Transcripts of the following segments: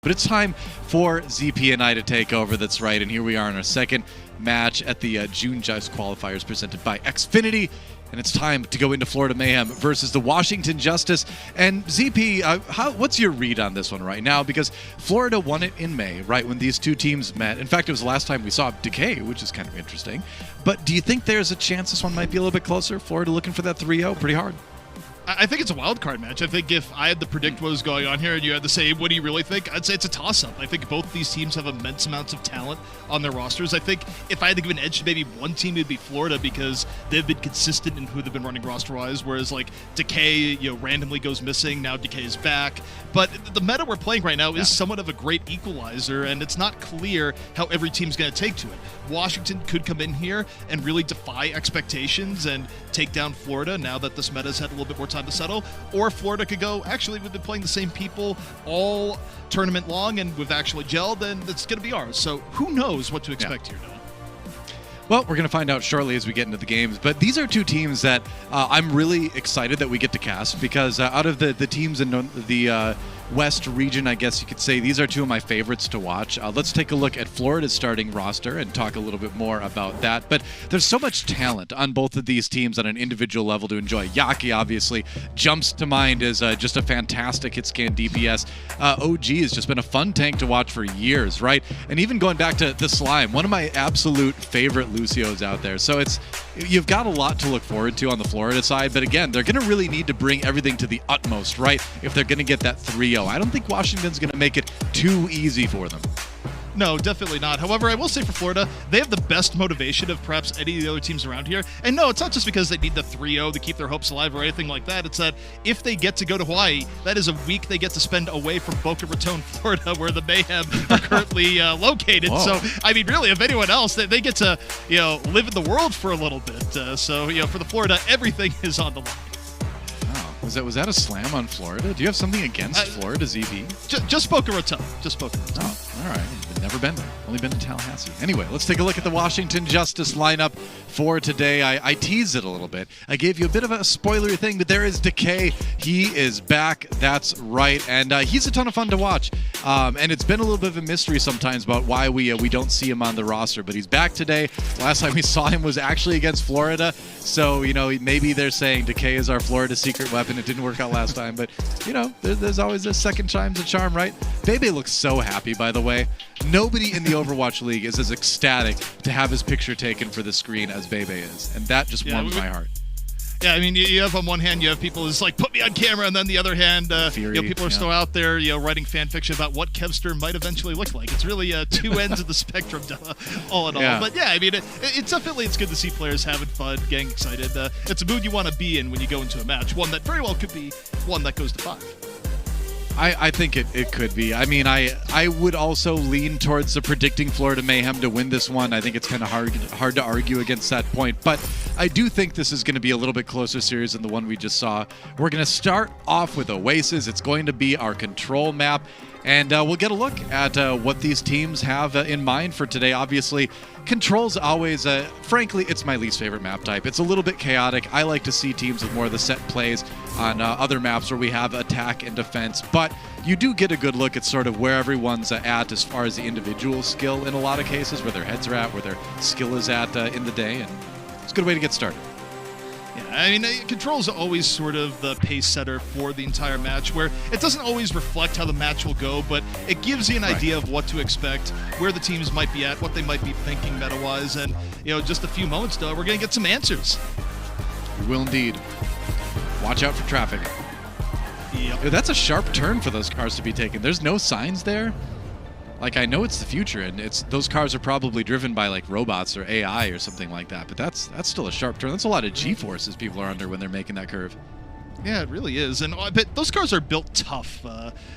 But it's time for ZP and I to take over, that's right, and here we are in our second match at the June Joust Qualifiers presented by Xfinity, and it's time to go into Florida Mayhem versus the Washington Justice. And ZP, what's your read on this one right now? Because Florida won it in May, right, when these two teams met. In fact, it was the last time we saw Decay, which is kind of interesting. But do you think there's a chance this one might be a little bit closer? Florida looking for that 3-0 pretty hard. I think it's a wild card match. I think if I had to predict what was going on here and you had to say, what do you really think? I'd say it's a toss-up. I think both these teams have immense amounts of talent on their rosters. I think if I had to give an edge to maybe one team, it would be Florida because they've been consistent in who they've been running roster-wise, whereas like Decay, randomly goes missing. Now Decay is back. But the meta we're playing right now is somewhat of a great equalizer, and it's not clear how every team's going to take to it. Washington could come in here and really defy expectations and take down Florida now that this meta's had a little bit more time to settle, or Florida could go, actually, we've been playing the same people all tournament long and we've actually gelled, and it's going to be ours. So who knows what to expect here, Noah? Well, we're going to find out shortly as we get into the games, but these are two teams that I'm really excited that we get to cast because out of the teams in the West region, I guess you could say, these are two of my favorites to watch. Let's take a look at Florida's starting roster and talk a little bit more about that. But there's so much talent on both of these teams on an individual level to enjoy. Yaki, obviously, jumps to mind as just a fantastic hit scan DPS. OG has just been a fun tank to watch for years, right? And even going back to the Slime, one of my absolute favorite Lucios out there. So you've got a lot to look forward to on the Florida side. But again, they're going to really need to bring everything to the utmost, right? If they're going to get that 3-0. I don't think Washington's going to make it too easy for them. No, definitely not. However, I will say for Florida, they have the best motivation of perhaps any of the other teams around here. And no, it's not just because they need the 3-0 to keep their hopes alive or anything like that. It's that if they get to go to Hawaii, that is a week they get to spend away from Boca Raton, Florida, where the Mayhem are currently located. Whoa. So, I mean, really, if anyone else, they get to, live in the world for a little bit. So, for the Florida, everything is on the line. Was that a slam on Florida? Do you have something against Florida, ZP? Just Boca Raton. Just Boca Raton. Oh, all right. I've never been there. Only been to Tallahassee. Anyway, let's take a look at the Washington Justice lineup for today. I teased it a little bit. I gave you a bit of a spoilery thing, but there is Decay. He is back. That's right. And he's a ton of fun to watch. And it's been a little bit of a mystery sometimes about why we don't see him on the roster. But he's back today. Last time we saw him was actually against Florida. So, maybe they're saying Decay is our Florida secret weapon. It didn't work out last time. But, there's always a second time's a charm, right? Bebe looks so happy, by the way. Nobody in the Overwatch League is as ecstatic to have his picture taken for the screen as Bebe is. And that just warms my heart. Yeah, I mean, you have on one hand, you have people who's like, put me on camera, and then the other hand, people are still out there, writing fan fiction about what Kevster might eventually look like. It's really two ends of the spectrum, all in all. But yeah, I mean, it's good to see players having fun, getting excited. It's a mood you want to be in when you go into a match, one that very well could be one that goes to 5. I think it could be. I mean, I would also lean towards the predicting Florida Mayhem to win this one. I think it's kind of hard to argue against that point. But I do think this is going to be a little bit closer series than the one we just saw. We're going to start off with Oasis. It's going to be our control map. And we'll get a look at what these teams have in mind for today. Obviously, Control's always, frankly, it's my least favorite map type. It's a little bit chaotic. I like to see teams with more of the set plays on other maps where we have attack and defense. But you do get a good look at sort of where everyone's at as far as the individual skill in a lot of cases, where their heads are at, where their skill is at in the day. And it's a good way to get started. I mean, Control's always sort of the pace setter for the entire match, where it doesn't always reflect how the match will go, but it gives you an idea of what to expect, where the teams might be at, what they might be thinking meta-wise, and, just a few moments, though, we're going to get some answers. We will indeed. Watch out for traffic. Yep. Dude, that's a sharp turn for those cars to be taken. There's no signs there. Like, I know it's the future, and those cars are probably driven by, like, robots or AI or something like that, but that's still a sharp turn. That's a lot of G-forces people are under when they're making that curve. Yeah, it really is. And but those cars are built tough,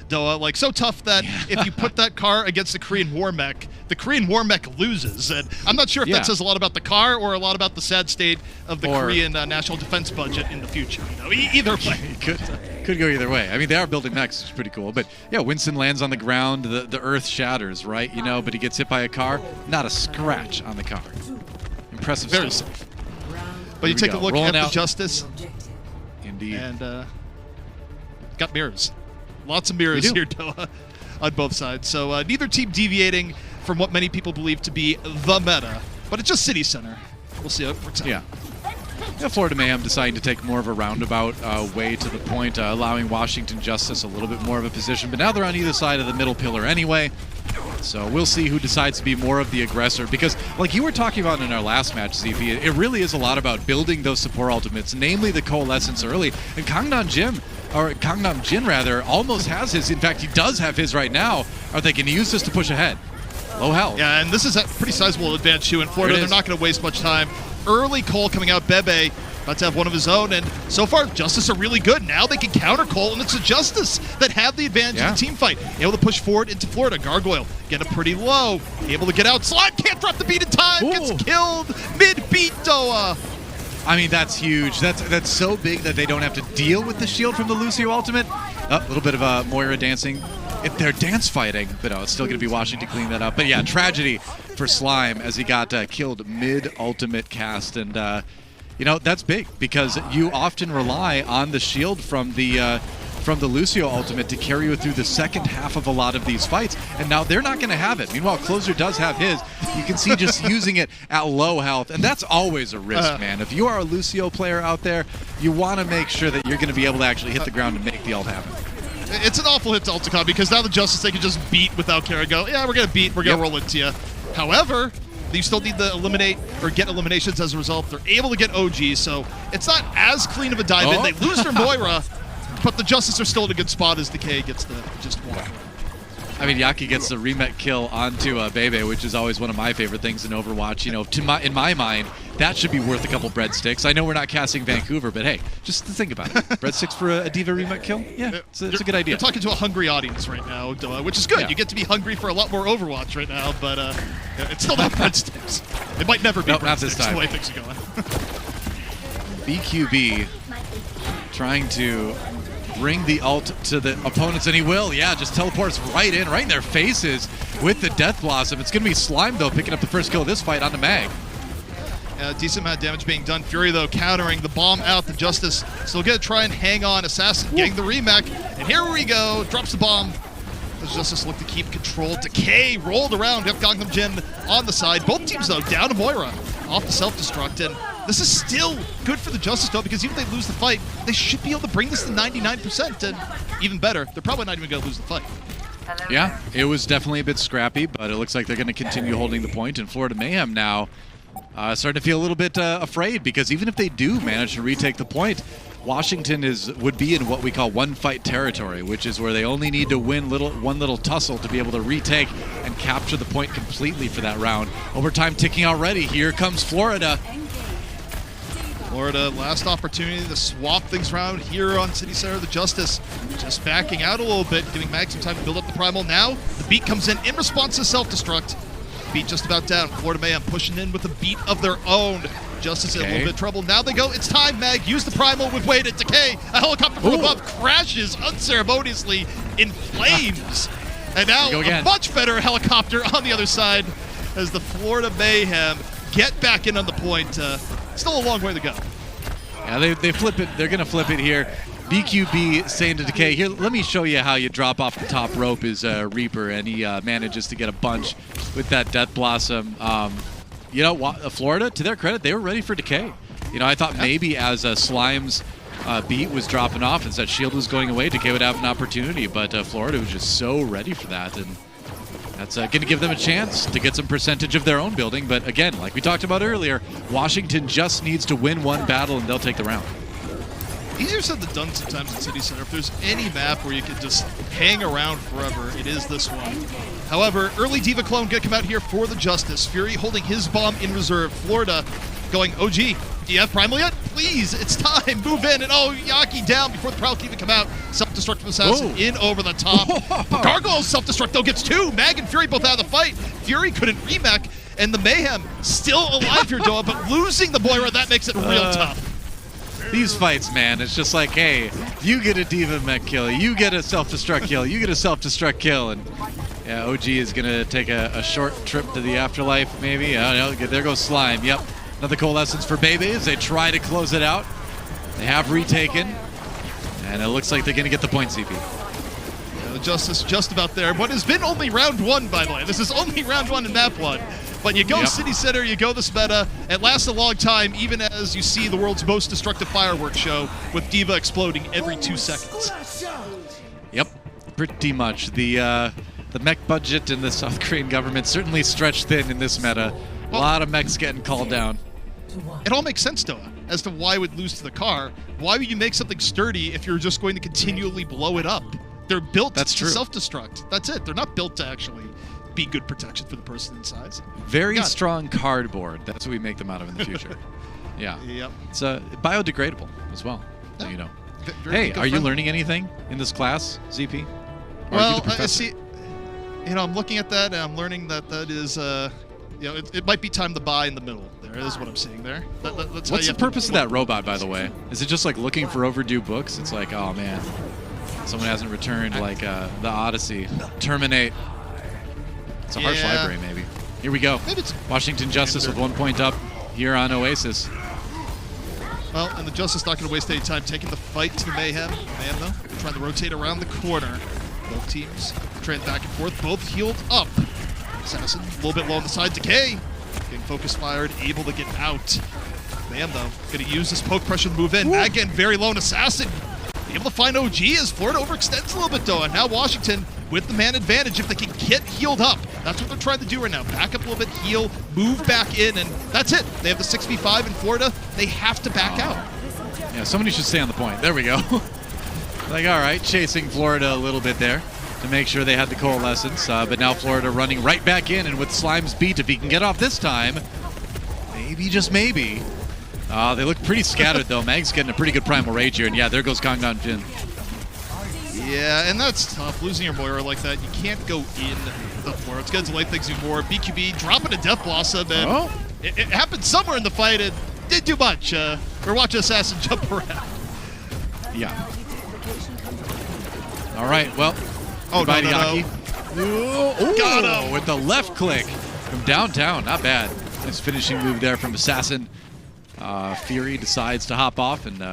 Doa. Like, so tough that if you put that car against the Korean War mech, the Korean War mech loses. And I'm not sure if that says a lot about the car or a lot about the sad state of the Korean national defense budget in the future. Either way. Could go either way. I mean, they are building mechs, which is pretty cool. But, yeah, Winston lands on the ground. The earth shatters, right? But he gets hit by a car. Not a scratch on the car. Impressive Very stuff. safe. But you take a look at the Justice. Indeed. And got mirrors. Lots of mirrors here, Doa. on both sides. So neither team deviating from what many people believe to be the meta, but it's just City Center. We'll see how it works out. Yeah, Florida Mayhem deciding to take more of a roundabout way to the point, allowing Washington Justice a little bit more of a position. But now they're on either side of the middle pillar anyway. So we'll see who decides to be more of the aggressor. Because like you were talking about in our last match, ZP, it really is a lot about building those support ultimates, namely the Coalescence early. And Gangnam Jin rather, almost has his. In fact, he does have his right now. Are they going to use this to push ahead? Low health. Yeah, and this is a pretty sizable advantage too in Florida. They're not going to waste much time. Early Cole coming out, Bebe about to have one of his own, and so far Justice are really good. Now they can counter Cole, and it's the Justice that have the advantage in the team fight. Able to push forward into Florida. Gargoyle get it pretty low, able to get out. Slime can't drop the beat in time. Gets killed mid-beat Doa. I mean, that's huge. That's so big that they don't have to deal with the shield from the Lucio ultimate. A little bit of Moira dancing. If they're dance fighting, but no, it's still going to be Washington cleaning that up. But yeah, tragedy for Slime as he got killed mid-ultimate cast. And, you know, that's big because you often rely on the shield from the Lucio ultimate to carry you through the second half of a lot of these fights. And now they're not going to have it. Meanwhile, Closer does have his. You can see just using it at low health. And that's always a risk, man. If you are a Lucio player out there, you want to make sure that you're going to be able to actually hit the ground and make the ult happen. It's an awful hit to Ulticon because now the Justice, they can just beat without care and go, yeah, we're going to beat, we're going to roll into you. However, you still need to eliminate or get eliminations as a result. They're able to get OG, so it's not as clean of a dive in. They lose their Moira, but the Justice are still in a good spot as Decay gets the just one. I mean, Yaki gets the remet kill onto Bebe, which is always one of my favorite things in Overwatch. You know, in my mind, that should be worth a couple breadsticks. I know we're not casting Vancouver, but hey, just think about it. Breadsticks for a D.Va remet kill? Yeah, it's a good idea. You're talking to a hungry audience right now, which is good. Yeah. You get to be hungry for a lot more Overwatch right now, but it's still not breadsticks. It might never be breadsticks, not this time. The way things are going. BQB trying to bring the ult to the opponents, and he will. Yeah, just teleports right in their faces with the Death Blossom. It's going to be Slime, though, picking up the first kill of this fight on the Mag. Decent amount of damage being done. Fury, though, countering the bomb out. The Justice still going to try and hang on. Assassin getting the remake. And here we go. Drops the bomb. The Justice look to keep control. Decay rolled around. You have Gangnam Jin on the side. Both teams, though, down to Moira off the self-destruct. And this is still good for the Justice, though, because even if they lose the fight, they should be able to bring this to 99%. And even better, they're probably not even going to lose the fight. Yeah, it was definitely a bit scrappy, but it looks like they're going to continue holding the point. And Florida Mayhem now starting to feel a little bit afraid, because even if they do manage to retake the point, Washington would be in what we call one-fight territory, which is where they only need to win one little tussle to be able to retake and capture the point completely for that round. Overtime ticking already. Here comes Florida. Florida, last opportunity to swap things around here on City Center. The Justice just backing out a little bit, giving Mag some time to build up the Primal. Now the beat comes in response to self-destruct. Beat just about down. Florida Mayhem pushing in with a beat of their own. Justice in a little bit of trouble. Now they go. It's time, Mag. Use the Primal with Wade at Decay. A helicopter from above crashes unceremoniously in flames. And now a much better helicopter on the other side as the Florida Mayhem get back in on the point. Still a long way to go. Yeah, they flip it. They're going to flip it here. BQB saying to Decay, here, let me show you how you drop off the top rope is Reaper, and he manages to get a bunch with that Death Blossom. You know, Florida, to their credit, they were ready for Decay. You know, I thought maybe as Slime's beat was dropping off and that shield was going away, Decay would have an opportunity, but Florida was just so ready for that, and that's going to give them a chance to get some percentage of their own building. But again, like we talked about earlier, Washington just needs to win one battle and they'll take the round. Easier said than done sometimes in City Center. If there's any map where you can just hang around forever, it is this one. However, early D.Va clone going to come out here for the Justice. Fury holding his bomb in reserve. Florida going, OG, do you have Primal yet? Please, it's time. Move in. And Yaki down before the Prowl can even come out. Self-destructive Assassin in over the top. Gargoyle's self-destruct, though, gets two. Mag and Fury both out of the fight. Fury couldn't remake, and the Mayhem still alive here, Doa, but losing the Moira, that makes it real tough. These fights, man, it's just like, hey, you get a D.Va mech kill, you get a self-destruct kill, you get a self-destruct kill, and yeah, OG is going to take a short trip to the afterlife, maybe. I don't know. There goes Slime. Yep. Another Coalescence for Bebe as they try to close it out. They have retaken, and it looks like they're going to get the point, CP. The Justice just about there. What has been only round 1, by the way. This is only round 1 in map 1. But you go City Center, you go this meta. It lasts a long time, even as you see the world's most destructive fireworks show with D.Va exploding every 2 seconds. Yep, pretty much. The mech budget in the South Korean government certainly stretched thin in this meta. A lot of mechs getting called down. It all makes sense, though, as to why it would lose to the car. Why would you make something sturdy if you're just going to continually blow it up? They're built to self-destruct. That's it. They're not built to actually be good protection for the person inside. Very strong cardboard. That's what we make them out of in the future. Yeah. Yep. It's biodegradable as well, so you know. Very hey, are you learning anything in this class, ZP? Well, I see. You know, I'm looking at that, and I'm learning that is, you know, it might be time to buy in the middle. There is what I'm seeing there. That's What's the purpose of that robot, by the way? Is it just like looking for overdue books? It's like, oh man, someone hasn't returned like the Odyssey. Terminate. It's a harsh library, maybe. Here we go. Washington Justice with 1 point up here on Oasis. Well, and the Justice not going to waste any time taking the fight to the Mayhem. Mayhem, though, trying to rotate around the corner. Both teams trend back and forth, both healed up. Assassin, a little bit low on the side. Decay, getting focus fired, able to get out. Mayhem, though, going to use this poke pressure to move in. Again, very low on Assassin. Able to find OG as Florida overextends a little bit, though. And now Washington with the man advantage if they can get healed up. That's what they're trying to do right now. Back up a little bit, heal, move back in, and that's it. They have the 6v5 in Florida. They have to back out. Yeah, somebody should stay on the point. There we go. Like, all right, chasing Florida a little bit there to make sure they had the coalescence. But now Florida running right back in, and with Slime's beat, if he can get off this time, maybe, just maybe. They look pretty scattered, though. Mag's getting a pretty good primal rage here, and yeah, there goes Gangnam Jin. Yeah, and that's tough. Losing your Moira like that, you can't go in the floor. It's going to delay things even more. BQB dropping a Death Blossom, and it happened somewhere in the fight. It didn't do much. We're watching Assassin jump around. Yeah. All right, well. Oh, no. Got him with the left click from downtown. Not bad. Nice finishing move there from Assassin. Fury decides to hop off and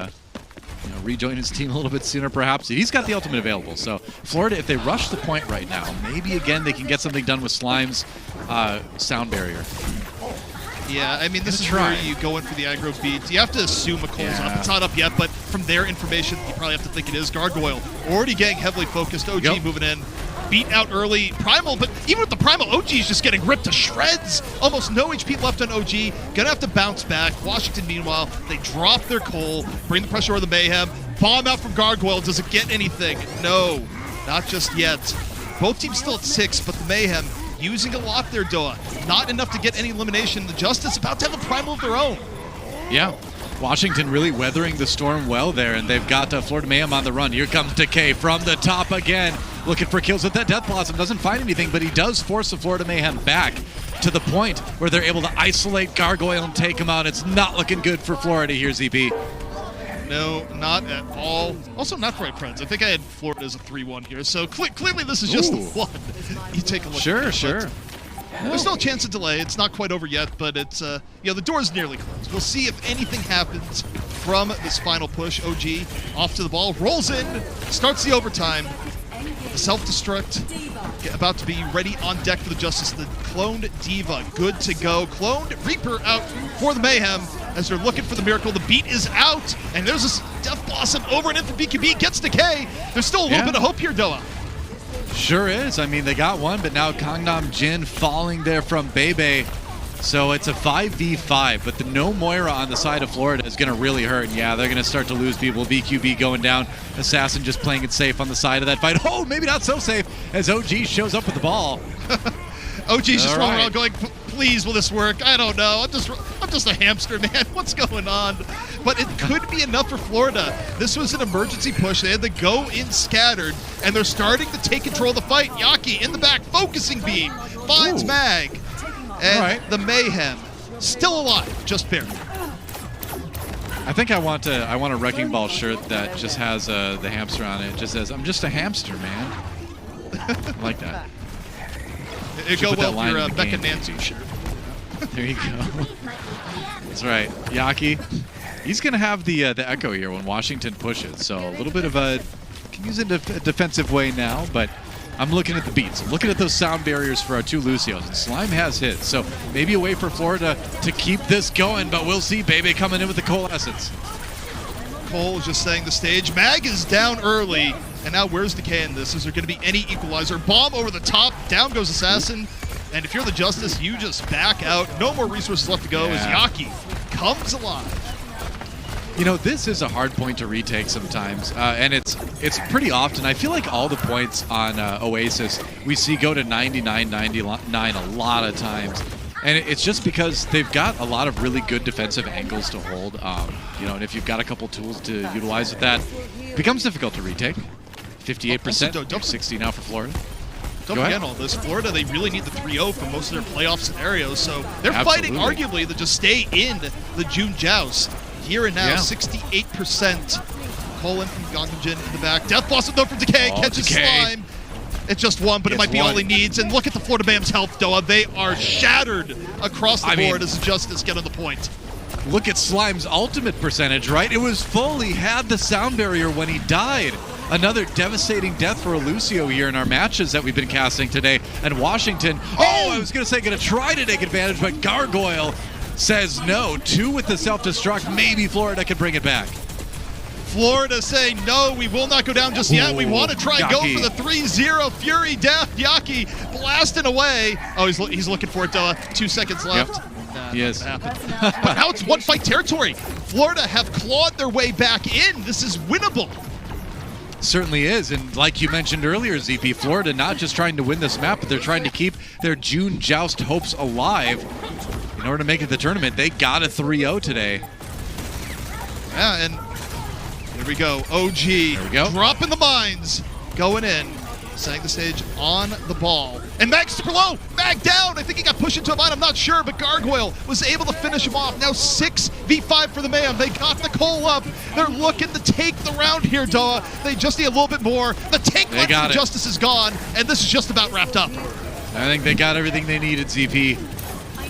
rejoin his team a little bit sooner, perhaps. He's got the ultimate available. So Florida, if they rush the point right now, maybe again they can get something done with Slime's sound barrier. Yeah, I mean, this is where you go in for the aggro beat. You have to assume a Cole's up. It's not up yet, but from their information, you probably have to think it is. Gargoyle already getting heavily focused. OG moving in. Beat out early. Primal, but even with the Primal, OG is just getting ripped to shreds. Almost no HP left on OG. Gonna have to bounce back. Washington, meanwhile, they drop their Cole, bring the pressure over the Mayhem. Bomb out from Gargoyle. Does it get anything? No, not just yet. Both teams still at 6, but the Mayhem using a lot there, Doa. Not enough to get any elimination. The Justice about to have a Primal of their own. Yeah. Washington really weathering the storm well there, and they've got Florida Mayhem on the run. Here comes Decay from the top again, looking for kills with that Death Blossom. Doesn't find anything, but he does force the Florida Mayhem back to the point where they're able to isolate Gargoyle and take him out. It's not looking good for Florida here, ZP. No, not at all. Also, not quite friends. I think I had Florida as a 3-1 here, so clearly this is just the one. You take a look at it. Sure. There's still a chance of delay. It's not quite over yet, but it's the door's nearly closed. We'll see if anything happens from this final push. OG off to the ball, rolls in, starts the overtime. The self-destruct about to be ready on deck for the Justice. The cloned D.Va good to go. Cloned Reaper out for the Mayhem as they're looking for the miracle. The beat is out, and there's this Death Blossom over and in for BQB. Gets Decay. There's still a little bit of hope here, Doa. Sure is. I mean, they got one, but now Gangnam Jin falling there from Bebe. So it's a 5v5, but the no Moira on the side of Florida is going to really hurt. And yeah, they're going to start to lose people. BQB going down. Assassin just playing it safe on the side of that fight. Oh, maybe not so safe as OG shows up with the ball. OG's just rolling around going, please, will this work? I don't know. I'm just a hamster, man. What's going on? But it could be enough for Florida. This was an emergency push. They had to go in scattered, and they're starting to take control of the fight. Yaki in the back, focusing beam, finds Mag. And the Mayhem still alive, just barely. I think I want a Wrecking Ball shirt that just has the hamster on it. It just says, "I'm just a hamster, man." I like that. It go well with your Becca Nancy shirt. There you go. That's right. Yaki, he's going to have the echo here when Washington pushes. So a little bit of a He's in a defensive way now, but I'm looking at the beats. I'm looking at those sound barriers for our two Lucios, and Slime has hit. So maybe a way for Florida to keep this going, but we'll see. Bebe coming in with the Coalescence. Cole is just setting the stage. Mag is down early, and now where's Decay in this? Is there going to be any equalizer? Bomb over the top, down goes Assassin, and if you're the Justice, you just back out. No more resources left to go as Yaki comes alive. You know, this is a hard point to retake sometimes, and it's pretty often. I feel like all the points on Oasis we see go to 99, 99 a lot of times. And it's just because they've got a lot of really good defensive angles to hold. You know, and if you've got a couple tools to utilize with that, it becomes difficult to retake. 58%, 60 now for Florida. Don't forget all this. Florida, they really need the 3-0 for most of their playoff scenarios, so they're fighting arguably to just stay in the June Joust. Here and now, 68%. Colin from Gongjin in the back. Death Blossom though from Decay, catches Slime. It's just one, but it might be all he needs. And look at the Florida Bam's health, Doa. They are shattered across the board as Justice get on the point. Look at Slime's ultimate percentage, right? It was full. He had the sound barrier when he died. Another devastating death for a Lucio here in our matches that we've been casting today. And Washington, I was going to say, going to try to take advantage, but Gargoyle says no. 2 with the self-destruct. Maybe Florida can bring it back. Florida saying, no, we will not go down just yet. We want to try and go for the 3-0. Fury down. Yaki blasting away. Oh, he's looking for it, Doa. 2 seconds left. Yes. But now it's one fight territory. Florida have clawed their way back in. This is winnable. Certainly is, and like you mentioned earlier, ZP, Florida not just trying to win this map, but they're trying to keep their June Joust hopes alive. In order to make it the tournament, they got a 3-0 today. Yeah, and here we go. OG there we go. Dropping the mines, going in, setting the stage on the ball. And Mag's super low. Mag down. I think he got pushed into a mine. I'm not sure, but Gargoyle was able to finish him off. Now 6v5 for the Mayhem. They got the Cole up. They're looking to take the round here, Doa. They just need a little bit more. The tank line for Justice is gone, and this is just about wrapped up. I think they got everything they needed, ZP.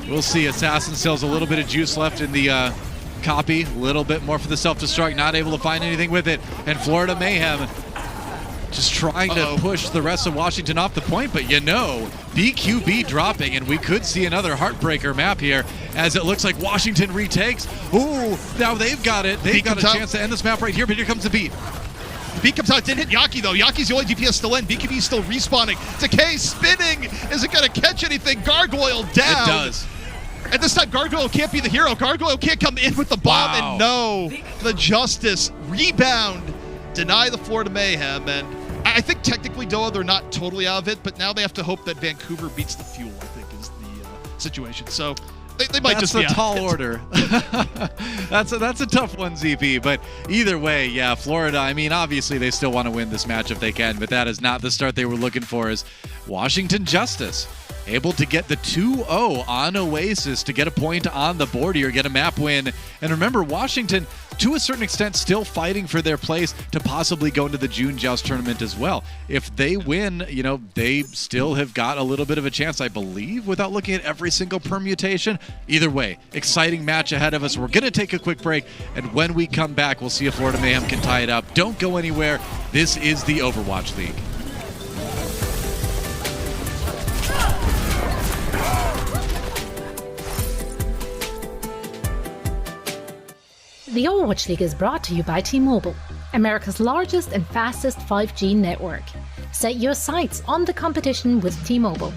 We'll see. Assassin still has a little bit of juice left in the copy. A little bit more for the self-destruct. Not able to find anything with it. And Florida Mayhem just trying to push the rest of Washington off the point, but you know, BQB dropping, and we could see another heartbreaker map here as it looks like Washington retakes. Ooh, now they've got it. They've got a chance to end this map right here, but here comes the beat. The beat comes out. Didn't hit Yaki, though. Yaki's the only DPS still in. BQB is still respawning. Decay spinning. Is it going to catch anything? Gargoyle down. It does. And this time, Gargoyle can't be the hero. Gargoyle can't come in with the bomb, and no, the Justice rebound, deny the Florida Mayhem, and I think technically, Doa, they're not totally out of it, but now they have to hope that Vancouver beats the fuel, I think, is the situation. So they might just be That's a tall order. That's a tough one, ZP. But either way, yeah, Florida, I mean, obviously they still want to win this match if they can, but that is not the start they were looking for. As Washington Justice able to get the 2-0 on Oasis to get a point on the board here, get a map win. And remember, Washington, to a certain extent, still fighting for their place to possibly go into the June Joust tournament as well. If they win, you know, they still have got a little bit of a chance, I believe, without looking at every single permutation. Either way, exciting match ahead of us. We're going to take a quick break, and when we come back, we'll see if Florida Mayhem can tie it up. Don't go anywhere. This is the Overwatch League. The Overwatch League is brought to you by T-Mobile, America's largest and fastest 5G network. Set your sights on the competition with T-Mobile.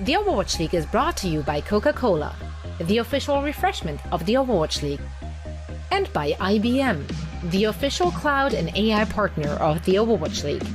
The Overwatch League is brought to you by Coca-Cola, the official refreshment of the Overwatch League, and by IBM, the official cloud and AI partner of the Overwatch League.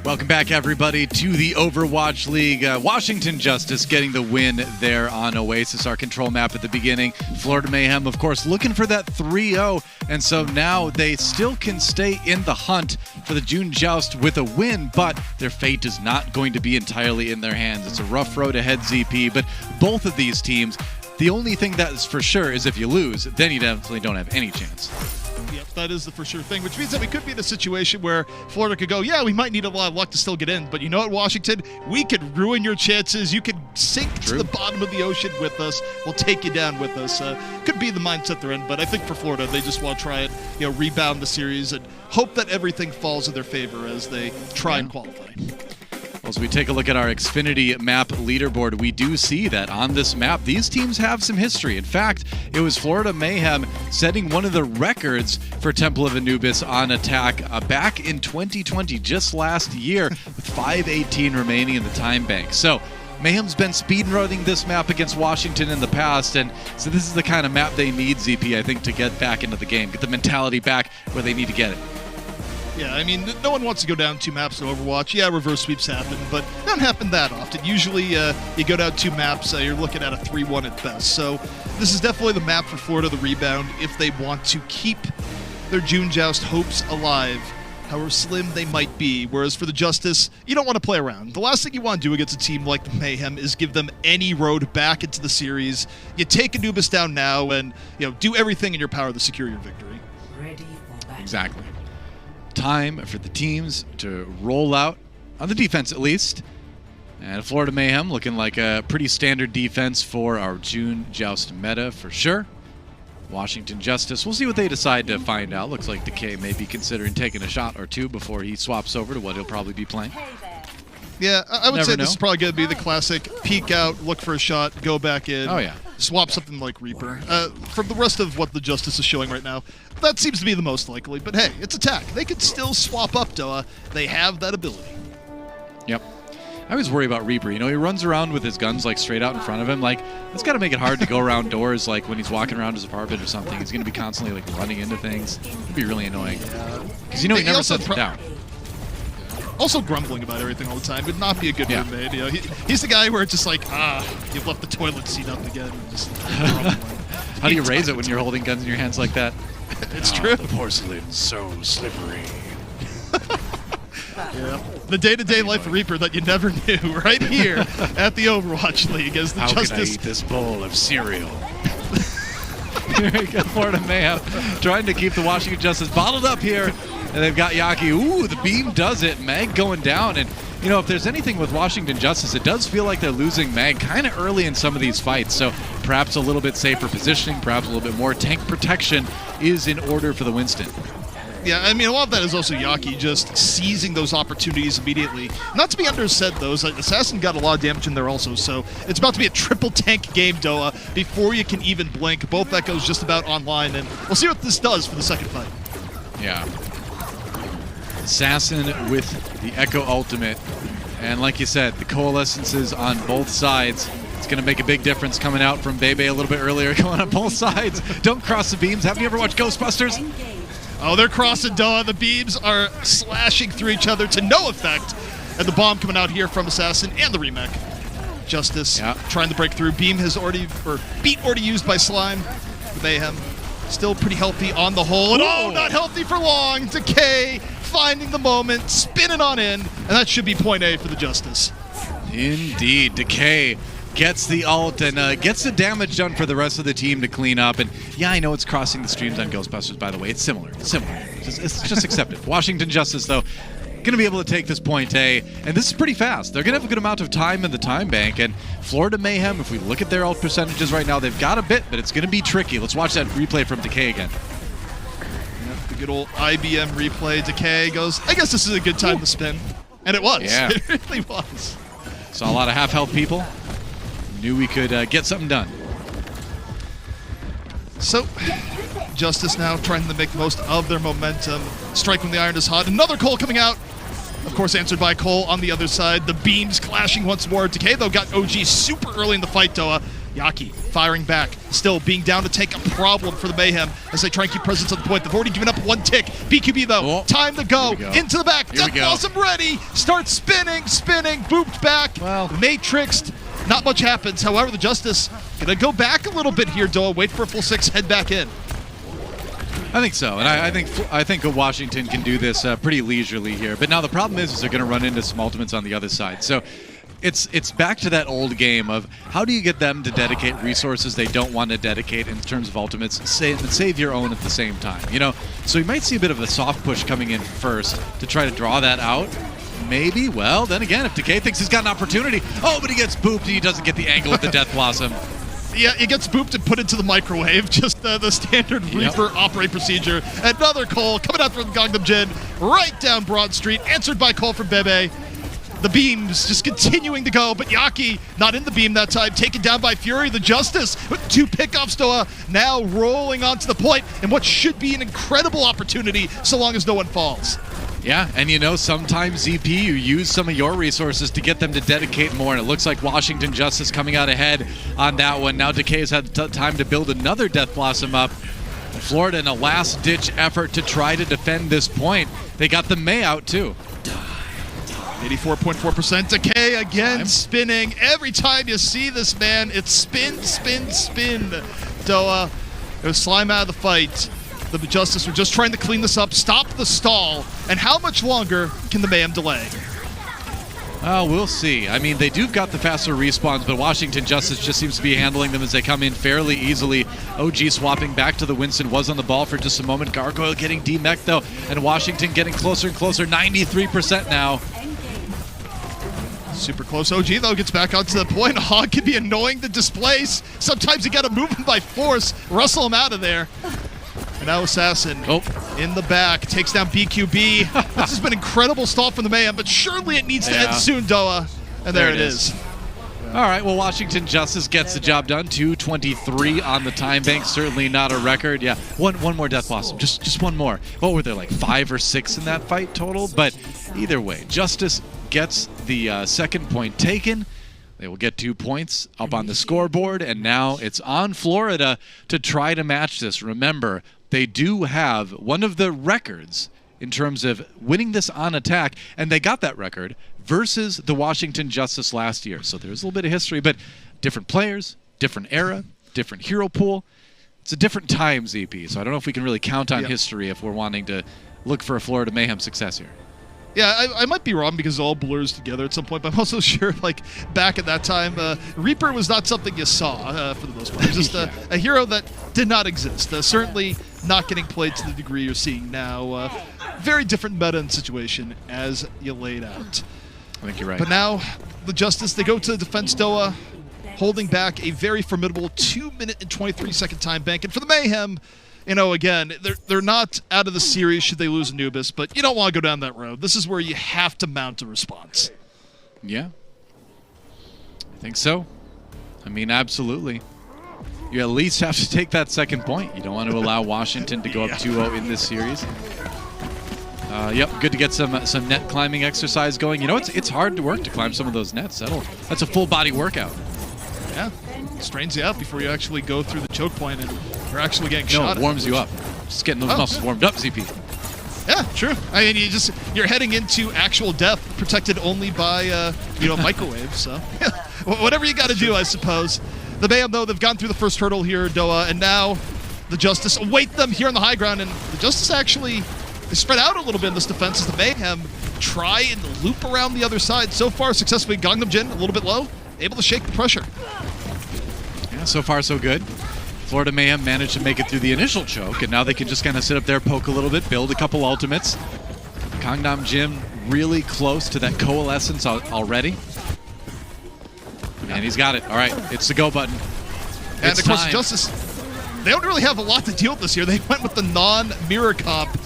Welcome back, everybody, to the Overwatch League. Washington Justice getting the win there on Oasis, our control map at the beginning. Florida Mayhem, of course, looking for that 3-0, and so now they still can stay in the hunt for the June Joust with a win, but their fate is not going to be entirely in their hands. It's a rough road ahead, ZP, but both of these teams, the only thing that is for sure is if you lose, then you definitely don't have any chance. Yep, that is the for sure thing, which means that we could be in a situation where Florida could go, yeah, we might need a lot of luck to still get in, but you know what, Washington? We could ruin your chances. You could sink to the bottom of the ocean with us. We'll take you down with us. Could be the mindset they're in, but I think for Florida, they just want to try and rebound the series and hope that everything falls in their favor as they try and qualify. As we take a look at our Xfinity map leaderboard, we do see that on this map, these teams have some history. In fact, it was Florida Mayhem setting one of the records for Temple of Anubis on attack back in 2020, just last year, with 5:18 remaining in the time bank. So Mayhem's been speedrunning this map against Washington in the past, and so this is the kind of map they need, ZP, I think, to get back into the game, get the mentality back where they need to get it. Yeah, I mean, no one wants to go down 2 maps in Overwatch. Yeah, reverse sweeps happen, but they don't happen that often. Usually, you go down 2 maps, you're looking at a 3-1 at best. So this is definitely the map for Florida, the rebound, if they want to keep their June Joust hopes alive, however slim they might be. Whereas for the Justice, you don't want to play around. The last thing you want to do against a team like the Mayhem is give them any road back into the series. You take Anubis down now and do everything in your power to secure your victory. Ready for battle. Exactly. Time for the teams to roll out, on the defense at least. And Florida Mayhem looking like a pretty standard defense for our June Joust meta for sure. Washington Justice, we'll see what they decide to find out. Looks like Decay may be considering taking a shot or two before he swaps over to what he'll probably be playing. Yeah, I would Never say know. this is probably going to be the classic peek out, look for a shot, go back in. Oh, yeah. Swap something like Reaper. From the rest of what the Justice is showing right now, that seems to be the most likely. But hey, it's attack. They could still swap up, Doa. They have that ability. Yep. I always worry about Reaper. He runs around with his guns like straight out in front of him. Like, that's got to make it hard to go around doors like when he's walking around his apartment or something. He's going to be constantly like running into things. It'd be really annoying. Because he never sets it down. Also grumbling about everything all the time would not be a good roommate. He's the guy where it's just like, you've left the toilet seat up again. Just How do you raise it when you're holding guns in your hands like that? It's true. The porcelain's so slippery. Yeah. The day-to-day life of Reaper that you never knew, right here at the Overwatch League as the How Justice. can I eat this bowl of cereal? Here we go, Florida Mayhem trying to keep the Washington Justice bottled up here. And they've got Yaki. Ooh, the beam does it. Mag going down. And, if there's anything with Washington Justice, it does feel like they're losing Mag kind of early in some of these fights. So perhaps a little bit safer positioning, perhaps a little bit more tank protection is in order for the Winston. Yeah, I mean, a lot of that is also Yaki just seizing those opportunities immediately. Not to be undersaid, though, Assassin got a lot of damage in there also, so it's about to be a triple tank game, Doa, before you can even blink. Both echoes just about online, and we'll see what this does for the second fight. Yeah. Assassin with the Echo Ultimate. And like you said, the coalescences on both sides. It's going to make a big difference coming out from Bebe a little bit earlier, going on both sides. Don't cross the beams. Have you ever watched Ghostbusters? Oh, they're crossing Dawn. The beams are slashing through each other to no effect. And the bomb coming out here from Assassin and the remake. Justice trying to break through. Beam has already used by Slime. Mayhem still pretty healthy on the whole. And not healthy for long. Decay finding the moment, spinning on in, and that should be point A for the Justice. Indeed. Decay gets the ult and gets the damage done for the rest of the team to clean up. And yeah, I know it's crossing the streams on Ghostbusters, by the way. It's similar. It's just accepted. Washington Justice, though, going to be able to take this point A, and this is pretty fast. They're going to have a good amount of time in the time bank, and Florida Mayhem, if we look at their ult percentages right now, they've got a bit, but it's going to be tricky. Let's watch that replay from Decay again. Yep, the good old IBM replay. Decay goes, I guess this is a good time to spin. And it was. Yeah. It really was. Saw a lot of half-health people. Knew we could get something done. So, Justice now trying to make the most of their momentum. Strike when the iron is hot. Another Cole coming out. Of course, answered by Cole on the other side. The beams clashing once more. Decay, though, got OG super early in the fight, Doa. Yaki firing back. Still being down to take a problem for the Mayhem as they try and keep presence on the point. They've already given up one tick. BQB, though, time to go. Into the back. Death Blossom ready. Starts spinning. Booped back. Well, Matrixed. Not much happens. However, the Justice gonna go back a little bit here, Doa. Wait for a full 6, head back in. I think so, and I think Washington can do this pretty leisurely here. But now the problem is they're going to run into some ultimates on the other side. So it's back to that old game of how do you get them to dedicate resources they don't want to dedicate in terms of ultimates, and save your own at the same time. You know, so you might see a bit of a soft push coming in first to try to draw that out. Maybe. Well, then again, if Decay thinks he's got an opportunity, but he gets booped and he doesn't get the angle with the Death Blossom. Yeah, it gets booped and put into the microwave. Just the standard Reaper operate procedure. Another Cole coming out from Gangnam Jin, right down Broad Street, answered by Cole from Bebe. The beams just continuing to go, but Yaki not in the beam that time, taken down by Fury. The Justice with 2 pickoffs, Doa, now rolling onto the point, and what should be an incredible opportunity so long as no one falls. Yeah, and you know, sometimes ZP, you use some of your resources to get them to dedicate more, and it looks like Washington Justice coming out ahead on that one. Now Decay has had time to build another Death Blossom up. Florida in a last-ditch effort to try to defend this point. They got the May out, too. 84.4%. Decay again spinning. Every time you see this man, it's spin. Doa, it was slime out of the fight. The Justice were just trying to clean this up, stop the stall, and how much longer can the Mayhem delay? Oh, we'll see. I mean, they do got the faster respawns, but Washington Justice just seems to be handling them as they come in fairly easily. OG swapping back to the Winston, was on the ball for just a moment. Gargoyle getting demech though, and Washington getting closer and closer, 93% now. Super close. OG, though, gets back onto the point. Hog can be annoying to displace. Sometimes you got to move him by force, rustle him out of there. And now Assassin in the back takes down BQB. This has been an incredible stall from the Mayhem, but surely it needs to end soon, Doa. And there it is. All right, well, Washington Justice gets the job done. 2:23 on the time bank. Certainly not a record. Yeah, one more Death Blossom. Just one more. What were there, like 5 or 6 in that fight total? But either way, Justice gets the second point taken. They will get 2 points up on the scoreboard, and now it's on Florida to try to match this. Remember, they do have one of the records in terms of winning this on attack, and they got that record versus the Washington Justice last year. So there's a little bit of history, but different players, different era, different hero pool. It's a different time, ZP, so I don't know if we can really count on history if we're wanting to look for a Florida Mayhem success here. Yeah, I might be wrong because it all blurs together at some point, but I'm also sure, like, back at that time, Reaper was not something you saw for the most part. Just a hero that did not exist. Certainly not getting played to the degree you're seeing now. Very different meta and situation as you laid out. I think you're right. But now, the Justice, they go to the defense, Doa, holding back a very formidable 2-minute and 23-second time bank. And for the Mayhem, you know, again, they're not out of the series should they lose Anubis, but you don't want to go down that road. This is where you have to mount a response. Yeah. I think so. I mean, absolutely. You at least have to take that second point. You don't want to allow Washington to go up 2-0 in this series. Yep, good to get some net climbing exercise going. You know, it's hard to work to climb some of those nets. That's a full body workout. Yeah, strains you out before you actually go through the choke point and you're actually getting shot. No, it warms you up. Just getting those muscles warmed up, ZP. Yeah, true. I mean, you're heading into actual death, protected only by microwaves. So whatever you got to do, I suppose. The Mayhem, though, they've gone through the first hurdle here, Doa, and now the Justice await them here on the high ground, and the Justice actually They spread out a little bit in this defense as the Mayhem try and loop around the other side. So far, successfully, Gangnam Jin a little bit low, able to shake the pressure. Yeah, so far so good. Florida Mayhem managed to make it through the initial choke, and now they can just kind of sit up there, poke a little bit, build a couple ultimates. Gangnam Jin really close to that coalescence already. And he's got it. All right, it's the go button. And It's of course, time. Justice, they don't really have a lot to deal with this year. They went with the non-mirror comp,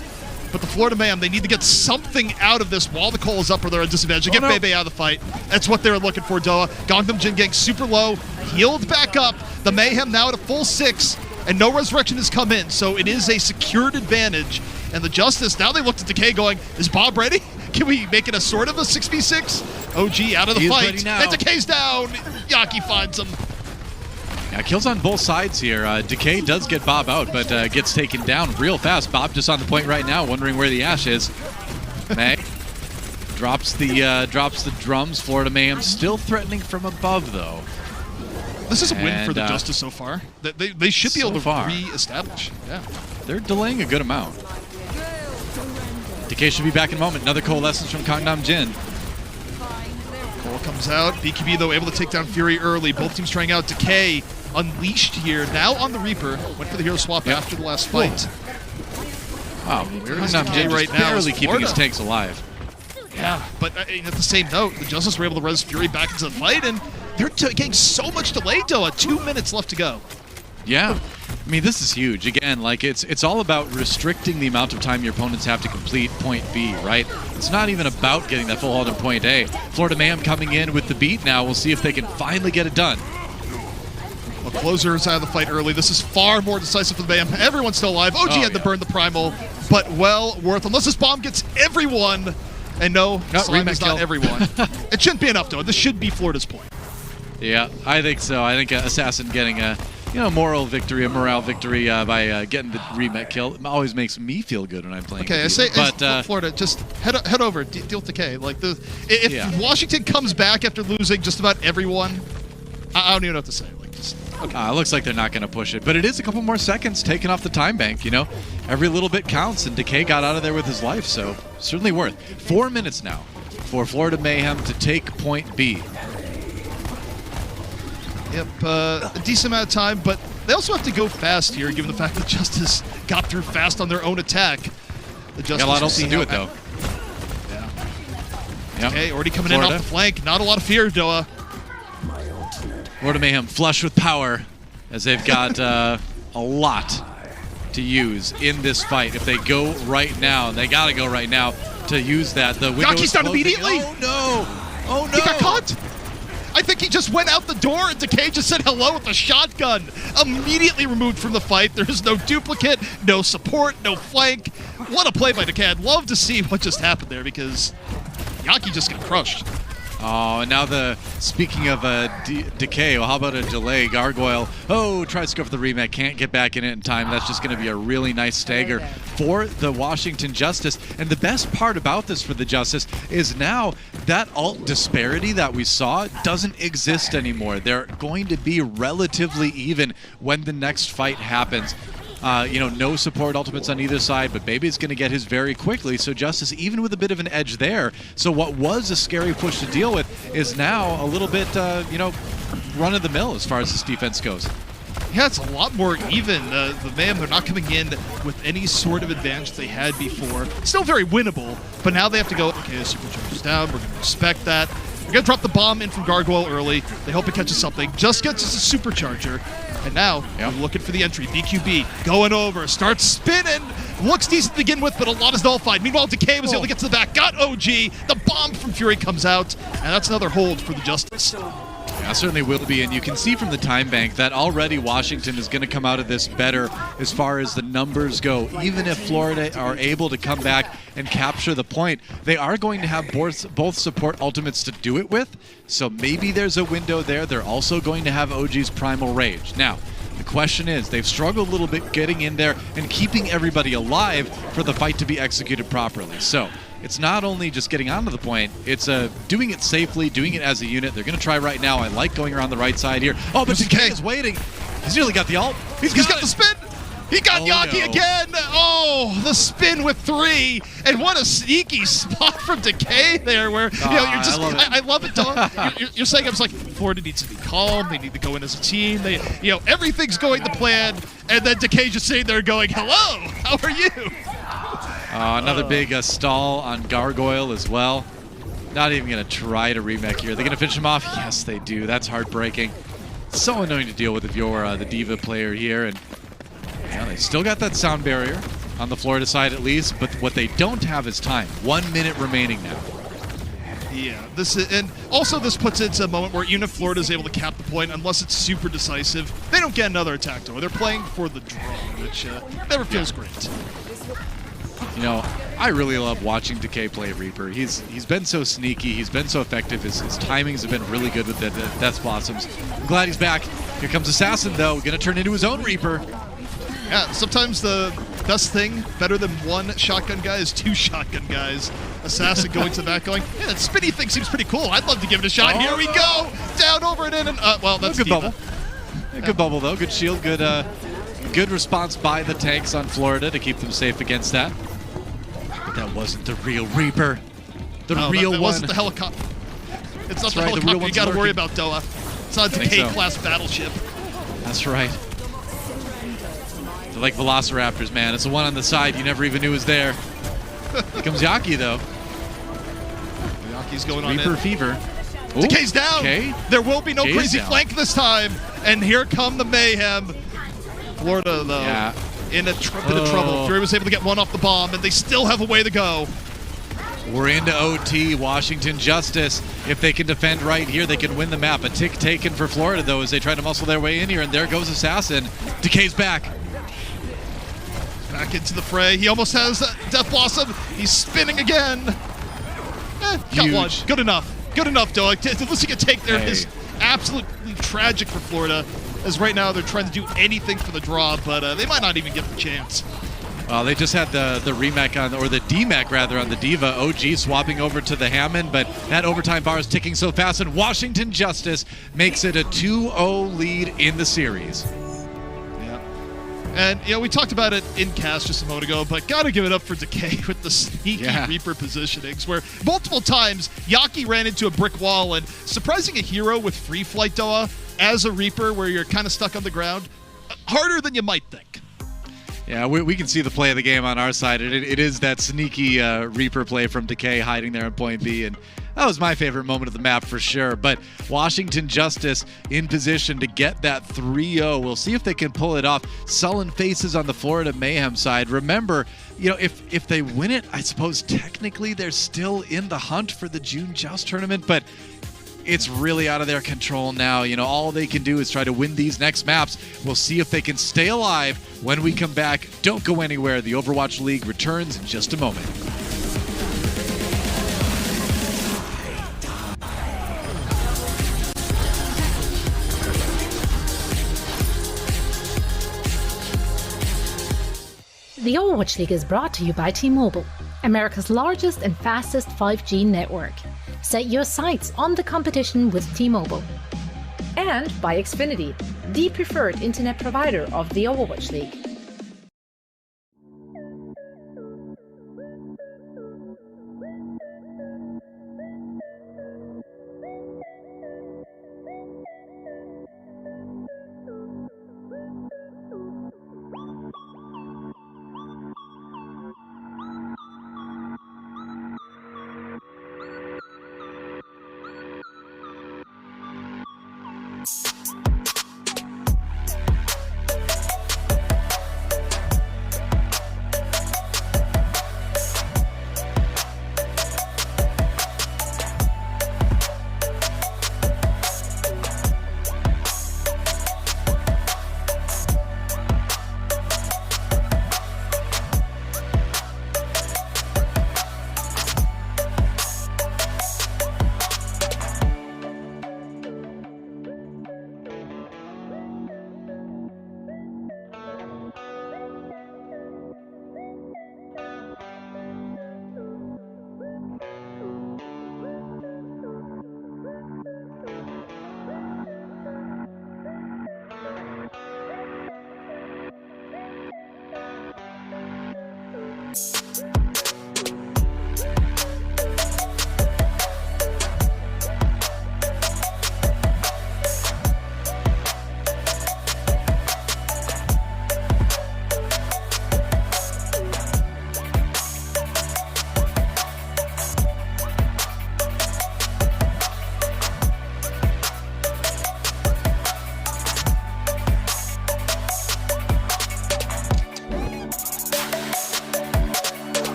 but the Florida Mayhem, they need to get something out of this while the coal is up or they're at a disadvantage. They get no. Bebe out of the fight. That's what they were looking for, Doa. Gangnam Jin getting super low, healed back up. The Mayhem now at a full 6, and no resurrection has come in, so it is a secured advantage. And the Justice, now they looked at Decay going, is Bob ready? Can we make it a sort of a 6v6? OG out of the He is fight. ready now. And Decay's down. Yaki finds him. Yeah, kills on both sides here. Decay does get Bob out, but gets taken down real fast. Bob just on the point right now, wondering where the Ash is. May drops the drums. Florida Mayhem still threatening from above, though. This is a win for the And, Justice so far. They should be so able to far. re-establish. Yeah. They're delaying a good amount. Decay should be back in a moment. Another coalescence from Gangnam Jin. Cole comes out. BKB, though, able to take down Fury early. Both teams trying out. Decay unleashed here. Now on the Reaper. Went for the hero swap after the last fight. Wow, Gangnam Decay Jin right just now is barely keeping Florida. his tanks alive. Yeah, but at the same note, the Justice were able to res Fury back into the fight, and they're getting so much delay, Doa. 2 minutes left to go. Yeah. I mean, this is huge. Again, like it's all about restricting the amount of time your opponents have to complete point B, right? It's not even about getting that full hold on point A. Florida Mayhem coming in with the beat now. We'll see if they can finally get it done. Well, Closer is out of the fight early. This is far more decisive for the Mayhem. Everyone's still alive. OG had to burn the Primal, but well worth. Unless this bomb gets everyone, and no, Slime is not kill. everyone. It shouldn't be enough, though. This should be Florida's point. Yeah, I think so. I think Assassin getting a morale victory by getting the remet kill always makes me feel good when I'm playing. Okay, I say, Florida, just head over, deal with Decay. Like if Washington comes back after losing just about everyone, I don't even know what to say. Like, just okay. It looks like they're not going to push it, but it is a couple more seconds taken off the time bank. You know, every little bit counts, and Decay got out of there with his life, so certainly worth. 4 minutes now for Florida Mayhem to take point B. Yep, a decent amount of time, but they also have to go fast here, given the fact that Justice got through fast on their own attack. The Justice Got a lot else to do it, though. Yeah. Yep. Okay, already coming in Florida. off the flank. Not a lot of fear, Doa. Florida Mayhem flush with power, as they've got a lot to use in this fight. If they go right now, they got to go right now to use that. The window Yaki's is down closing. immediately. Oh no! Oh no! He got caught. I think he just went out the door and Decay just said hello with a shotgun. Immediately removed from the fight. There is no duplicate, no support, no flank. What a play by Decay. I'd love to see what just happened there because Yaki just got crushed. Oh, and now speaking of Decay, well, how about a delay? Gargoyle, tries to go for the rematch, can't get back in it in time. That's just going to be a really nice stagger for the Washington Justice. And the best part about this for the Justice is now that ult disparity that we saw doesn't exist anymore. They're going to be relatively even when the next fight happens. No support ultimates on either side, but Baby's going to get his very quickly, so Justice even with a bit of an edge there. So what was a scary push to deal with is now a little bit, run-of-the-mill as far as this defense goes. Yeah, it's a lot more even. The Mayhem, they're not coming in with any sort of advantage they had before. Still very winnable, but now they have to go, okay, the Supercharge is down, we're going to respect that. We're going to drop the bomb in from Gargoyle early. They hope it catches something. Just gets us a Supercharger. And now, we're looking for the entry. BQB going over, starts spinning. Looks decent to begin with, but a lot is nullified. Meanwhile, Decay was able to get to the back. Got OG. The bomb from Fury comes out. And that's another hold for the Justice. Yeah, certainly will be, and you can see from the time bank that already Washington is going to come out of this better as far as the numbers go. Even if Florida are able to come back and capture the point, they are going to have both support ultimates to do it with, so maybe there's a window there. They're also going to have OG's Primal Rage. Now, the question is, they've struggled a little bit getting in there and keeping everybody alive for the fight to be executed properly. So it's not only just getting onto the point, it's doing it safely, doing it as a unit. They're going to try right now. I like going around the right side here. Oh, but Decay is waiting. He's nearly got the ult. He's got the spin. He got Yaki no. again! Oh, the spin with 3, and what a sneaky spot from Decay there where, you're just, I love it, Dog. You're saying, I was like, Florida needs to be calm, they need to go in as a team, everything's going to plan, and then Decay just sitting there going, hello, how are you? Another big stall on Gargoyle as well. Not even going to try to remake here. They're going to finish him off? Yes, they do. That's heartbreaking. So annoying to deal with if you're the D.Va player here, and they still got that sound barrier on the Florida side at least, but what they don't have is time. 1 minute remaining now. Yeah, and also this puts it into a moment where even if Florida is able to cap the point, unless it's super decisive, they don't get another attack door. They're playing for the draw, which never feels great. I really love watching Decay play Reaper. He's been so sneaky. He's been so effective. His timings have been really good with the Death Blossoms. I'm glad he's back. Here comes Assassin, though. Going to turn into his own Reaper. Yeah, sometimes the best thing, better than 1 shotgun guy, is 2 shotgun guys. Assassin going to the back going, yeah, that spinny thing seems pretty cool. I'd love to give it a shot. Here we go. Down, over, and in. And, well, that's good D.Va. bubble. Yeah, good bubble, though. Good shield. Good response by the tanks on Florida to keep them safe against that. But that wasn't the real Reaper. The real that one. wasn't the helicopter. It's not That's the right, helicopter you got to worry lurking. about, Doa. It's not a Decay-class battleship. That's right. They're like Velociraptors, man. It's the one on the side you never even knew was there. Here comes Yaki, though. Yaki's going on Reaper in. fever. Ooh, Decay's down. Okay. There will be no Decay's crazy down. flank this time. And here come the Mayhem. Florida, though, in a bit of trouble. Fury was able to get one off the bomb, and they still have a way to go. We're into OT. Washington Justice. If they can defend right here, they can win the map. A tick taken for Florida, though, as they try to muscle their way in here. And there goes Assassin. Decay's back. Back into the fray. He almost has Death Blossom. He's spinning again. Got one. Good enough. Good enough, Doa. The least he can take there is absolutely tragic for Florida, as right now they're trying to do anything for the draw, but they might not even get the chance. Well, they just had the remake on, or the DMAC rather, on the D.Va. OG swapping over to the Hammond, but that overtime bar is ticking so fast, and Washington Justice makes it a 2-0 lead in the series. And, we talked about it in cast just a moment ago, but got to give it up for Decay with the sneaky Reaper positionings, where multiple times Yaki ran into a brick wall, and surprising a hero with free flight, Doa, as a Reaper where you're kind of stuck on the ground, harder than you might think. Yeah, we can see the play of the game on our side. It is that sneaky Reaper play from Decay hiding there in point B, and that was my favorite moment of the map for sure. But Washington Justice in position to get that 3-0. We'll see if they can pull it off. Sullen faces on the Florida Mayhem side. Remember, if they win it, I suppose technically they're still in the hunt for the June Joust tournament, but it's really out of their control now. All they can do is try to win these next maps. We'll see if they can stay alive when we come back. Don't go anywhere. The Overwatch League returns in just a moment. The Overwatch League is brought to you by T-Mobile, America's largest and fastest 5G network. Set your sights on the competition with T-Mobile. And by Xfinity, the preferred internet provider of the Overwatch League.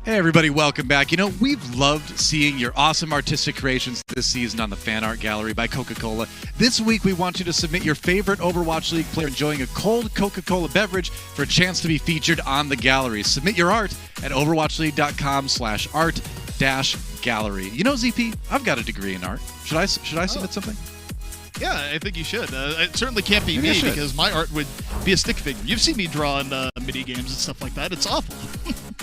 Hey everybody, welcome back. You know, we've loved seeing your awesome artistic creations this season on the Fan Art Gallery by Coca-Cola. This week we want you to submit your favorite Overwatch League player enjoying a cold Coca-Cola beverage for a chance to be featured on the gallery. Submit your art at overwatchleague.com/art-gallery. You know, ZP, I've got a degree in art. Should I submit something? Yeah, I think you should. It certainly can't be Maybe me because my art would be a stick figure. You've seen me draw in mini games and stuff like that. It's awful.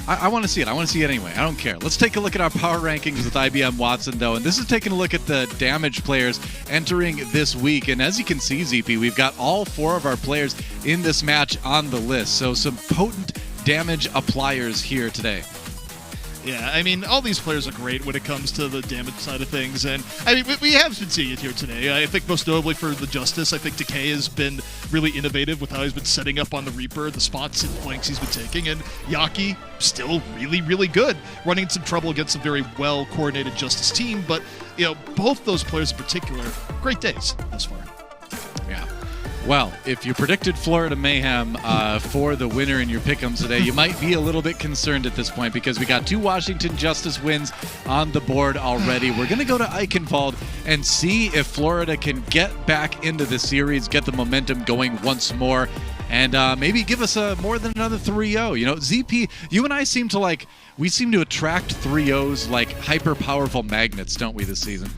I want to see it. I want to see it anyway. I don't care. Let's take a look at our power rankings with IBM Watson, though. And this is taking a look at the damage players entering this week. And as you can see, ZP, we've got all 4 of our players in this match on the list. So some potent damage appliers here today. Yeah, I mean, all these players are great when it comes to the damage side of things, and I mean, we have been seeing it here today. I think most notably for the Justice, I think Decay has been really innovative with how he's been setting up on the Reaper, the spots and flanks he's been taking, and Yaki still really, really good, running into some trouble against a very well-coordinated Justice team, but, you know, both those players in particular, great days thus far. Yeah. Well, if you predicted Florida Mayhem for the winner in your pick'ems today, you might be a little bit concerned at this point because we got 2 Washington Justice wins on the board already. We're going to go to Eichenwalde and see if Florida can get back into the series, get the momentum going once more, and maybe give us more than another 3-0. You know, ZP, you and I seem to attract 3-0s like hyper-powerful magnets, don't we, this season?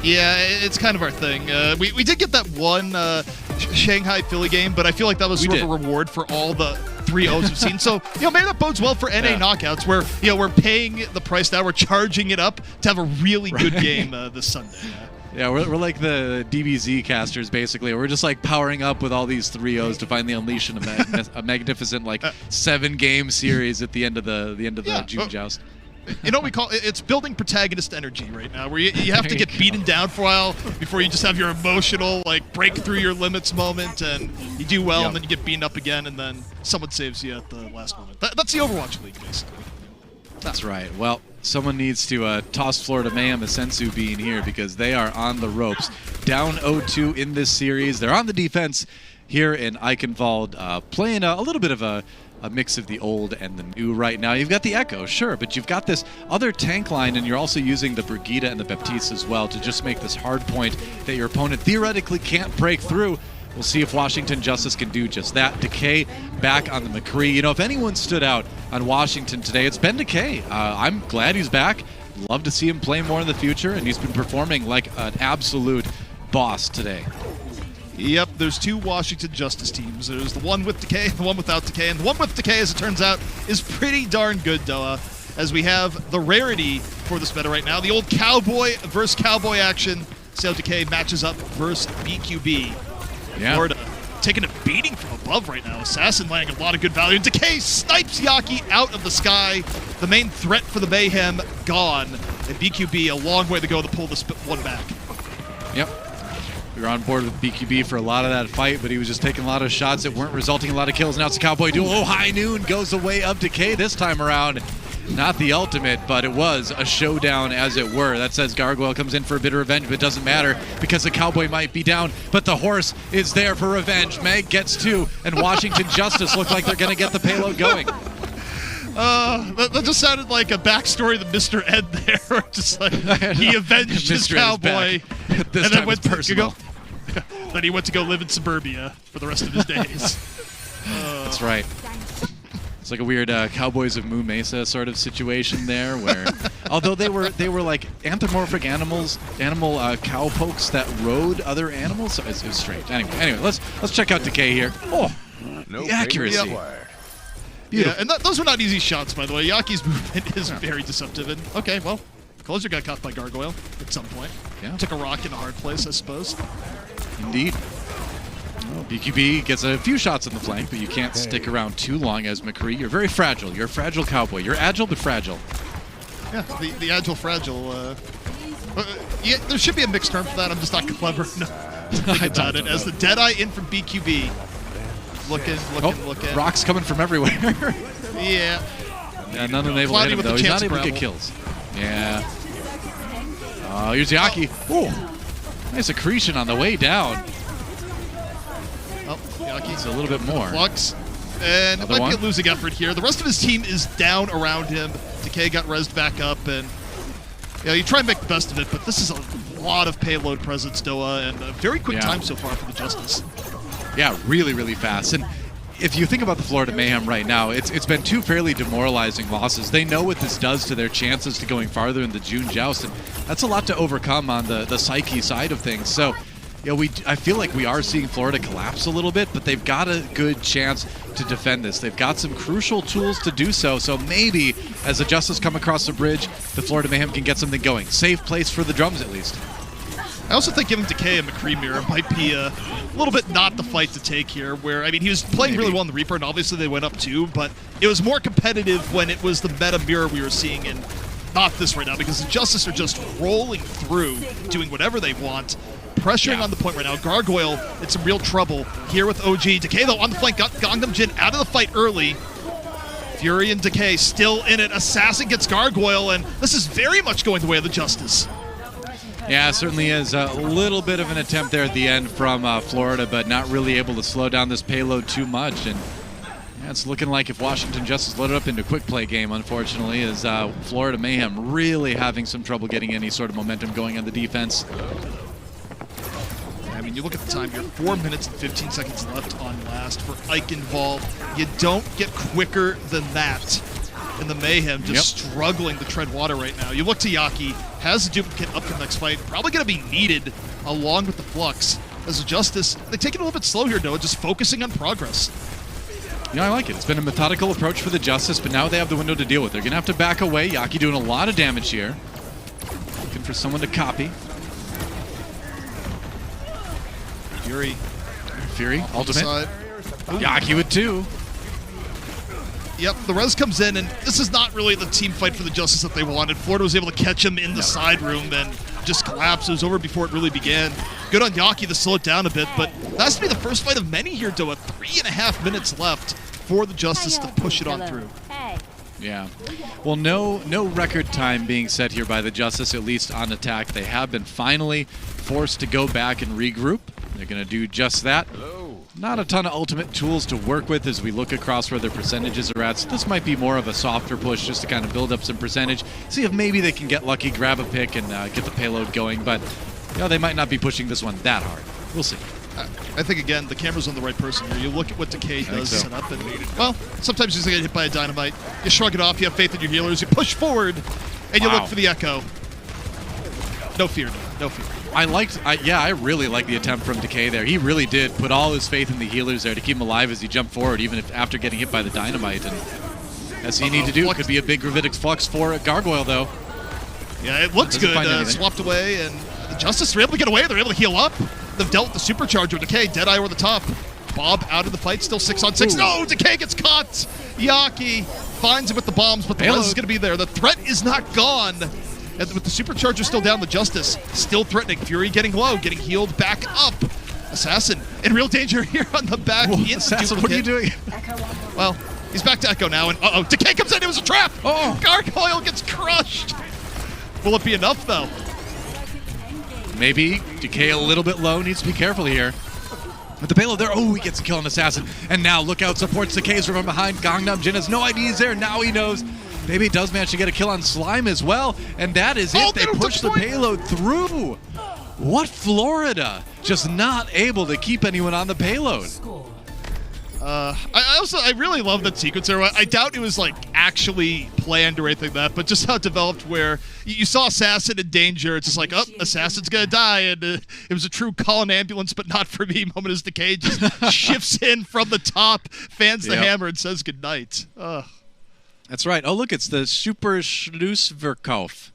Yeah, it's kind of our thing. We did get that one Shanghai Philly game, but I feel like that was sort of a reward for all the 3-0s we've seen. So, you know, maybe that bodes well for NA knockouts where, you know, we're paying the price now, we're charging it up to have a really good game this Sunday. Yeah, we're like the DBZ casters, basically. We're just like powering up with all these 3-0s to finally unleash a magnificent like 7-game series at the end of the June Joust. You know what we call it? It's building protagonist energy right now, where you have to get beaten down for a while before you just have your emotional, like, break through your limits moment, and you do well, and then you get beaten up again, and then someone saves you at the last moment. That's the Overwatch League, basically. That's right. Well, someone needs to toss Florida Mayhem a sensu bean here because they are on the ropes. Down 0-2 in this series. They're on the defense here in Eichenwalde, playing a little bit of a mix of the old and the new right now. You've got the Echo, sure, but you've got this other tank line, and you're also using the Brigida and the Baptiste as well to just make this hard point that your opponent theoretically can't break through. We'll see if Washington Justice can do just that. Decay back on the McCree. You know, if anyone stood out on Washington today, it's been Decay. I'm glad he's back. Love to see him play more in the future, and he's been performing like an absolute boss today. Yep, there's 2 Washington Justice teams. There's the one with Decay and the one without Decay. And the one with Decay, as it turns out, is pretty darn good, Doa, as we have the rarity for this meta right now. The old cowboy versus cowboy action. See how Decay matches up versus BQB. Yeah. Florida taking a beating from above right now. Assassin laying a lot of good value. And Decay snipes Yaki out of the sky. The main threat for the Mayhem gone. And BQB a long way to go to pull this one back. Yep. We were on board with BQB for a lot of that fight, but he was just taking a lot of shots that weren't resulting in a lot of kills. Now it's a Cowboy duel. Oh, High Noon goes the way of Decay this time around. Not the ultimate, but it was a showdown as it were. That says Gargoyle comes in for a bit of revenge, but it doesn't matter because the Cowboy might be down, but the horse is there for revenge. Mag gets 2, and Washington Justice look like they're going to get the payload going. That just sounded like a backstory to Mr. Ed there. Just like he avenged his cowboy and then went personal. Then he went to go live in suburbia for the rest of his days. That's right. It's like a weird Cowboys of Moo Mesa sort of situation there, where although they were like anthropomorphic animal cowpokes that rode other animals, so it was strange. Anyway, let's check out Decay here. Oh, no the accuracy. Yeah, and those were not easy shots, by the way. Yaki's movement is very deceptive. And okay, well, Closer got caught by Gargoyle at some point. Yeah. Took a rock in a hard place, I suppose. Indeed. Well, BQB gets a few shots on the flank, but you can't stick around too long as McCree. You're very fragile. You're a fragile cowboy. You're agile but fragile. Yeah, the agile fragile. Yeah, there should be a mixed term for that. I'm just not clever enough to think about it. As the Deadeye in from BQB. Looking. Rocks coming from everywhere. Yeah. Yeah, none of them able to hit him, though. He's not able to get kills. Yeah. Oh, here's Yaki. Ooh. Nice accretion on the way down. Oh, Yaki's a little bit more. Flux. And it might be a losing effort here. The rest of his team is down around him. Decay got rezzed back up, and you try and make the best of it, but this is a lot of payload presence, Doa, and a very quick time so far for the Justice. Yeah, really, really fast. And if you think about the Florida Mayhem right now, it's been two fairly demoralizing losses. They know what this does to their chances to going farther in the June Joust, and that's a lot to overcome on the psyche side of things. So, I feel like we are seeing Florida collapse a little bit, but they've got a good chance to defend this. They've got some crucial tools to do so. So maybe as the Justice come across the bridge, the Florida Mayhem can get something going. Safe place for the drums, at least. I also think giving Decay a McCree mirror might be a little bit not the fight to take here, where, I mean, he was playing really well in the Reaper, and obviously they went up too, but it was more competitive when it was the meta mirror we were seeing, and not this right now, because the Justice are just rolling through, doing whatever they want, pressuring on the point right now. Gargoyle in some real trouble here with OG. Decay, though, on the flank, got Gangnam Jin out of the fight early. Fury and Decay still in it. Assassin gets Gargoyle, and this is very much going the way of the Justice. Yeah, it certainly is. A little bit of an attempt there at the end from Florida, but not really able to slow down this payload too much. And it's looking like if Washington Justice loaded up into a quick play game, unfortunately, is Florida Mayhem really having some trouble getting any sort of momentum going on the defense. I mean, you look at the time here, 4 minutes and 15 seconds left on last for Eichenwalde. You don't get quicker than that in the Mayhem, just struggling to tread water right now. You look to Yaki, has a duplicate up for the next fight, probably going to be needed along with the Flux. As a Justice, they take it a little bit slow here, Noah, just focusing on progress. I like it. It's been a methodical approach for the Justice, but now they have the window to deal with. They're going to have to back away. Yaki doing a lot of damage here. Looking for someone to copy. Fury, ultimate. Yaki with 2. Yep, the res comes in, and this is not really the team fight for the Justice that they wanted. Florida was able to catch him in the side room and just collapse. It was over before it really began. Good on Yaki to slow it down a bit, but that has to be the first fight of many here, Doa. 3.5 minutes left for the Justice to push it on through. Yeah. Well, no record time being set here by the Justice, at least on attack. They have been finally forced to go back and regroup. They're going to do just that. Not a ton of ultimate tools to work with as we look across where their percentages are at. So this might be more of a softer push just to kind of build up some percentage. See if maybe they can get lucky, grab a pick, and get the payload going. But they might not be pushing this one that hard. We'll see. I think, again, the camera's on the right person here. You look at what Decay does set up, and, well, sometimes you just get hit by a dynamite. You shrug it off, you have faith in your healers, you push forward, and you look for the echo. No fear, no fear. I really like the attempt from Decay there. He really did put all his faith in the healers there to keep him alive as he jumped forward, even after getting hit by the dynamite. And that's what you need to do. Could be a big Gravitic Flux for Gargoyle, though. Yeah, it looks good. Swapped away, and the Justice are able to get away. They're able to heal up. They've dealt with the Supercharger. Decay, Deadeye over the top. Bob out of the fight, still 6-on-6. Ooh. No, Decay gets caught. Yaki finds him with the bombs, but the res is going to be there. The threat is not gone. And with the Supercharger still down, the Justice still threatening. Fury getting low, getting healed back up. Assassin in real danger here on the back. Whoa, Assassin, what are you doing? Well, he's back to Echo now, and Decay comes in. It was a trap. Oh, Gargoyle gets crushed. Will it be enough, though? Maybe. Decay a little bit low. Needs to be careful here. With the payload there, he gets a kill on Assassin. And now Lookout supports Decay's from behind. Gangnam Jin has no IDs there. Now he knows. Maybe it does manage to get a kill on Slime as well. And that is it. They push the payload through. What Florida? Just not able to keep anyone on the payload. I really love that sequence there. I doubt it was like actually planned or anything like that, but just how it developed where you saw Assassin in danger. It's just like, Assassin's gonna die, and it was a true call an ambulance, but not for me moment as Decay just shifts in from the top, fans the hammer, and says goodnight. That's right. Oh, look, it's the Super Schlussverkauf.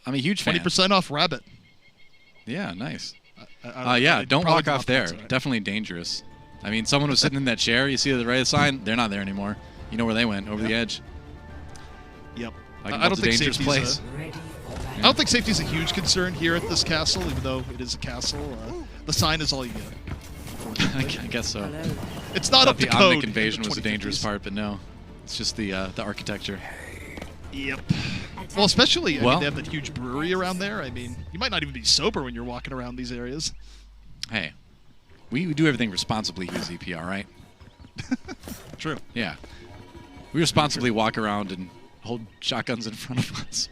I'm a huge fan. 20% off Rabbit. Yeah, nice. Don't walk off there. Right. Definitely dangerous. I mean, someone was sitting in that chair. You see the right sign? They're not there anymore. You know where they went, over the edge. Yep. I don't think safety's place. I don't think safety's a huge concern here at this castle, even though it is a castle. The sign is all you get. I guess so. It's not up to code. The Omnic invasion was the dangerous part, but no. It's just the architecture. Yep. Well, especially, I mean, they have that huge brewery around there. I mean, you might not even be sober when you're walking around these areas. Hey. We do everything responsibly here, ZPR, right? True. Yeah. We responsibly walk around and hold shotguns in front of us.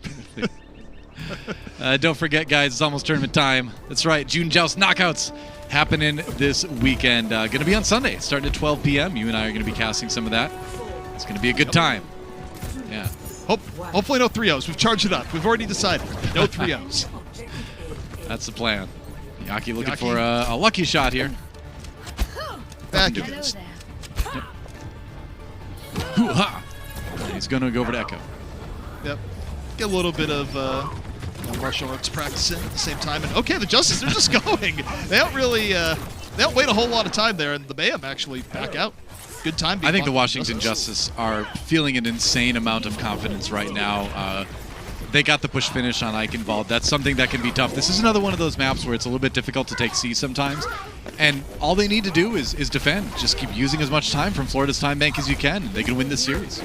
Don't forget, guys, it's almost tournament time. That's right, June Joust knockouts happening this weekend. Going to be on Sunday, starting at 12 p.m. You and I are going to be casting some of that. It's going to be a good time. Yeah. Hopefully no 3-0s. We've charged it up. We've already decided. No 3-0s. That's the plan. Yaki looking for a lucky shot here. Back Yep. against. Hoo-ha! He's going to go over to Echo. Yep. Get a little bit of martial arts practicing at the same time. And okay, the Justice, they're just going. They don't really, they don't wait a whole lot of time there, and the Mayhem actually back out. Good time. I think the Washington Justice are feeling an insane amount of confidence right now. They got the push finish on Eichenwalde. That's something that can be tough. This is another one of those maps where it's a little bit difficult to take C sometimes. And all they need to do is defend. Just keep using as much time from Florida's time bank as you can, and they can win this series.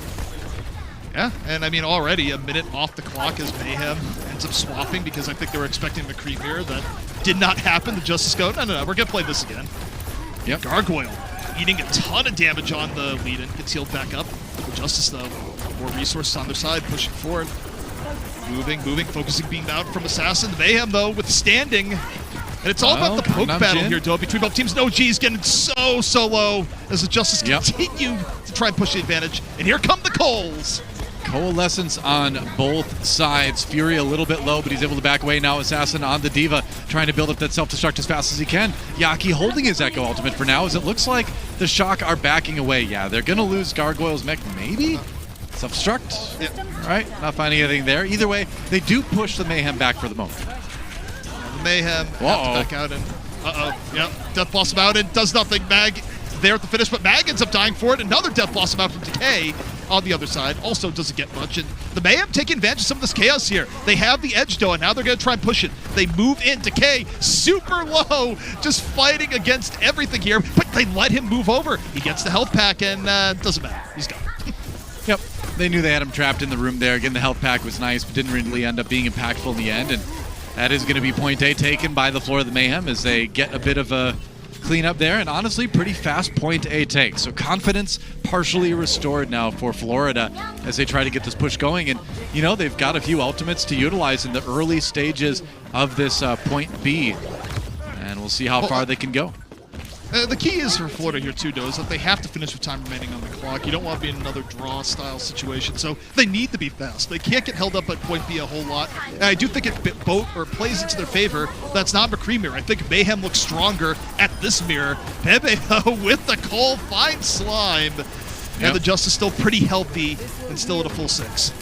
Yeah, and I mean, already a minute off the clock as Mayhem ends up swapping because I think they were expecting the creep here. That did not happen. The Justice go, no, we're going to play this again. Yep. Gargoyle eating a ton of damage on the lead-in. Gets healed back up. The Justice, though, more resources on their side, pushing forward. Moving, focusing being down from Assassin. Mayhem, though, withstanding. And it's all about the poke battle here, Doe, between both teams. No, G's getting so low as the Justice continue to try and push the advantage. And here come the Coles. Coalescence on both sides. Fury a little bit low, but he's able to back away. Now Assassin on the Diva, trying to build up that self-destruct as fast as he can. Yaki holding his Echo ultimate for now, as it looks like the Shock are backing away. Yeah, they're going to lose Gargoyle's mech, maybe? Self-destruct? Yeah. All right, not finding anything there. Either way, they do push the Mayhem back for the moment. The Mayhem have to back out and yep, Death Blossom out and does nothing. Mag there at the finish, but Mag ends up dying for it. Another Death Blossom out from Decay on the other side. Also doesn't get much. And the Mayhem taking advantage of some of this chaos here. They have the edge, though, and now they're going to try and push it. They move in. Decay super low, just fighting against everything here, but they let him move over. He gets the health pack, and doesn't matter. He's gone. Yep, they knew they had him trapped in the room there. Again, the health pack was nice, but didn't really end up being impactful in the end. And that is going to be point A taken by the Florida Mayhem as they get a bit of a cleanup there. And honestly, pretty fast point A take. So confidence partially restored now for Florida as they try to get this push going. And, you know, they've got a few ultimates to utilize in the early stages of this point B. And we'll see how far they can go. The key is for Florida here, too, though, is that they have to finish with time remaining on the clock. You don't want to be in another draw-style situation, so they need to be fast. They can't get held up at point B a whole lot. And I do think it plays into their favor. That's not McCree mirror. I think Mayhem looks stronger at this mirror. Pepe, though, with the Cole, finds Slime. And the Justice still pretty healthy and still at a full 6.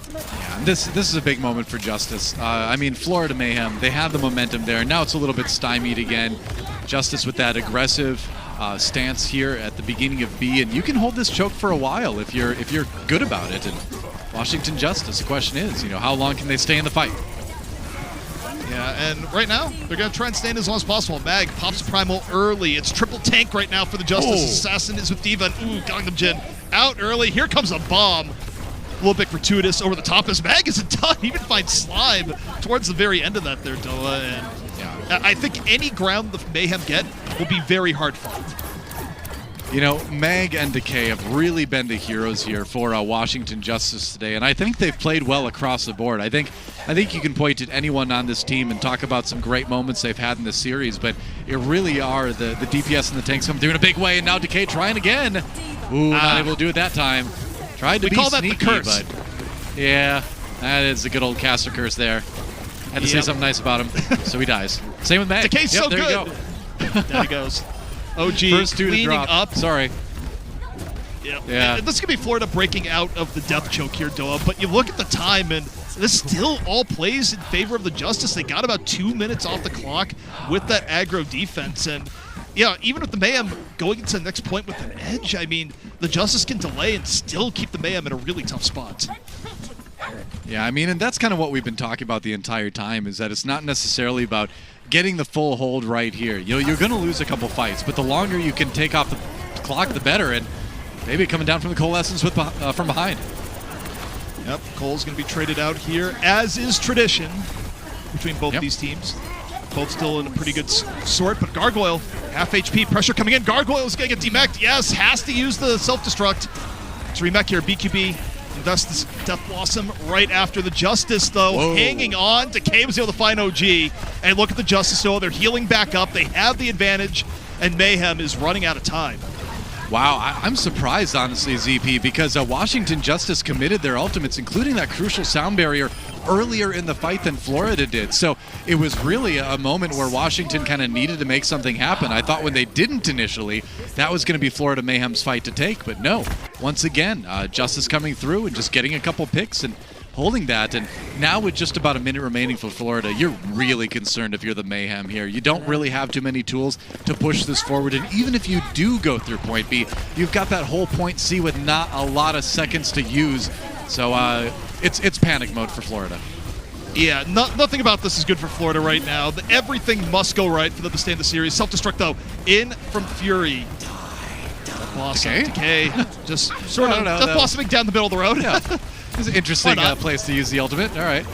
Yeah, this is a big moment for Justice. I mean, Florida Mayhem, they have the momentum there. Now it's a little bit stymied again. Justice with that aggressive stance here at the beginning of B, and you can hold this choke for a while if you're good about it. And Washington Justice, the question is, you know, how long can they stay in the fight? Yeah, and right now, they're going to try and stay in as long as possible. Mag pops Primal early. It's triple tank right now for the Justice. Assassin is with Diva, and Gangnam Jin out early. Here comes a bomb. A little bit gratuitous over the top as Mag isn't done. He even finds Slime towards the very end of that there, Doa. And I think any ground the Mayhem get will be very hard fought. You know, Mag and Decay have really been the heroes here for Washington Justice today, and I think they've played well across the board. I think you can point at anyone on this team and talk about some great moments they've had in this series, but it really are the DPS and the tanks coming through in a big way, and now Decay trying again. Ooh, not able to do it that time. Tried to be call sneaky, that the curse. but yeah, that is a good old caster curse there. Had to say something nice about him, so he dies. Same with Mag. Decay's so there good. You go. There he goes. OG First two to cleaning drop. up. Sorry. Yeah. And this could be Florida breaking out of the death choke here, Doa. But you look at the time, and this still all plays in favor of the Justice. They got about 2 minutes off the clock with that aggro defense. And yeah, even with the Mayhem going into the next point with an edge, I mean, the Justice can delay and still keep the Mayhem in a really tough spot. Yeah, I mean, and that's kind of what we've been talking about the entire time, is that it's not necessarily about getting the full hold right here. You know, you're going to lose a couple fights, but the longer you can take off the clock, the better, and maybe coming down from the Coalescence with from behind. Yep, Cole's going to be traded out here, as is tradition between both these teams. Both still in a pretty good sort, but Gargoyle, half HP, pressure coming in. Gargoyle's going to get demeched. Yes, has to use the self-destruct. It's remech here. BQB invests this Death Blossom right after the Justice, though. Whoa. Hanging on. Decay was able to find OG. And look at the Justice, though. They're healing back up. They have the advantage. And Mayhem is running out of time. Wow, I'm surprised, honestly, ZP, because Washington Justice committed their ultimates, including that crucial sound barrier, earlier in the fight than Florida did. So it was really a moment where Washington kind of needed to make something happen. I thought when they didn't initially, that was going to be Florida Mayhem's fight to take. But no, once again, Justice coming through and just getting a couple picks and holding that. And now with just about a minute remaining for Florida, you're really concerned if you're the Mayhem here. You don't really have too many tools to push this forward. And even if you do go through point B, you've got that whole point C with not a lot of seconds to use. So it's panic mode for Florida. Yeah, nothing about this is good for Florida right now. Everything must go right for them to stay in the series. Self-destruct, though, in from Fury. Decay. Just sort of just blossoming down the middle of the road. Yeah. It's an interesting place to use the ultimate. All right.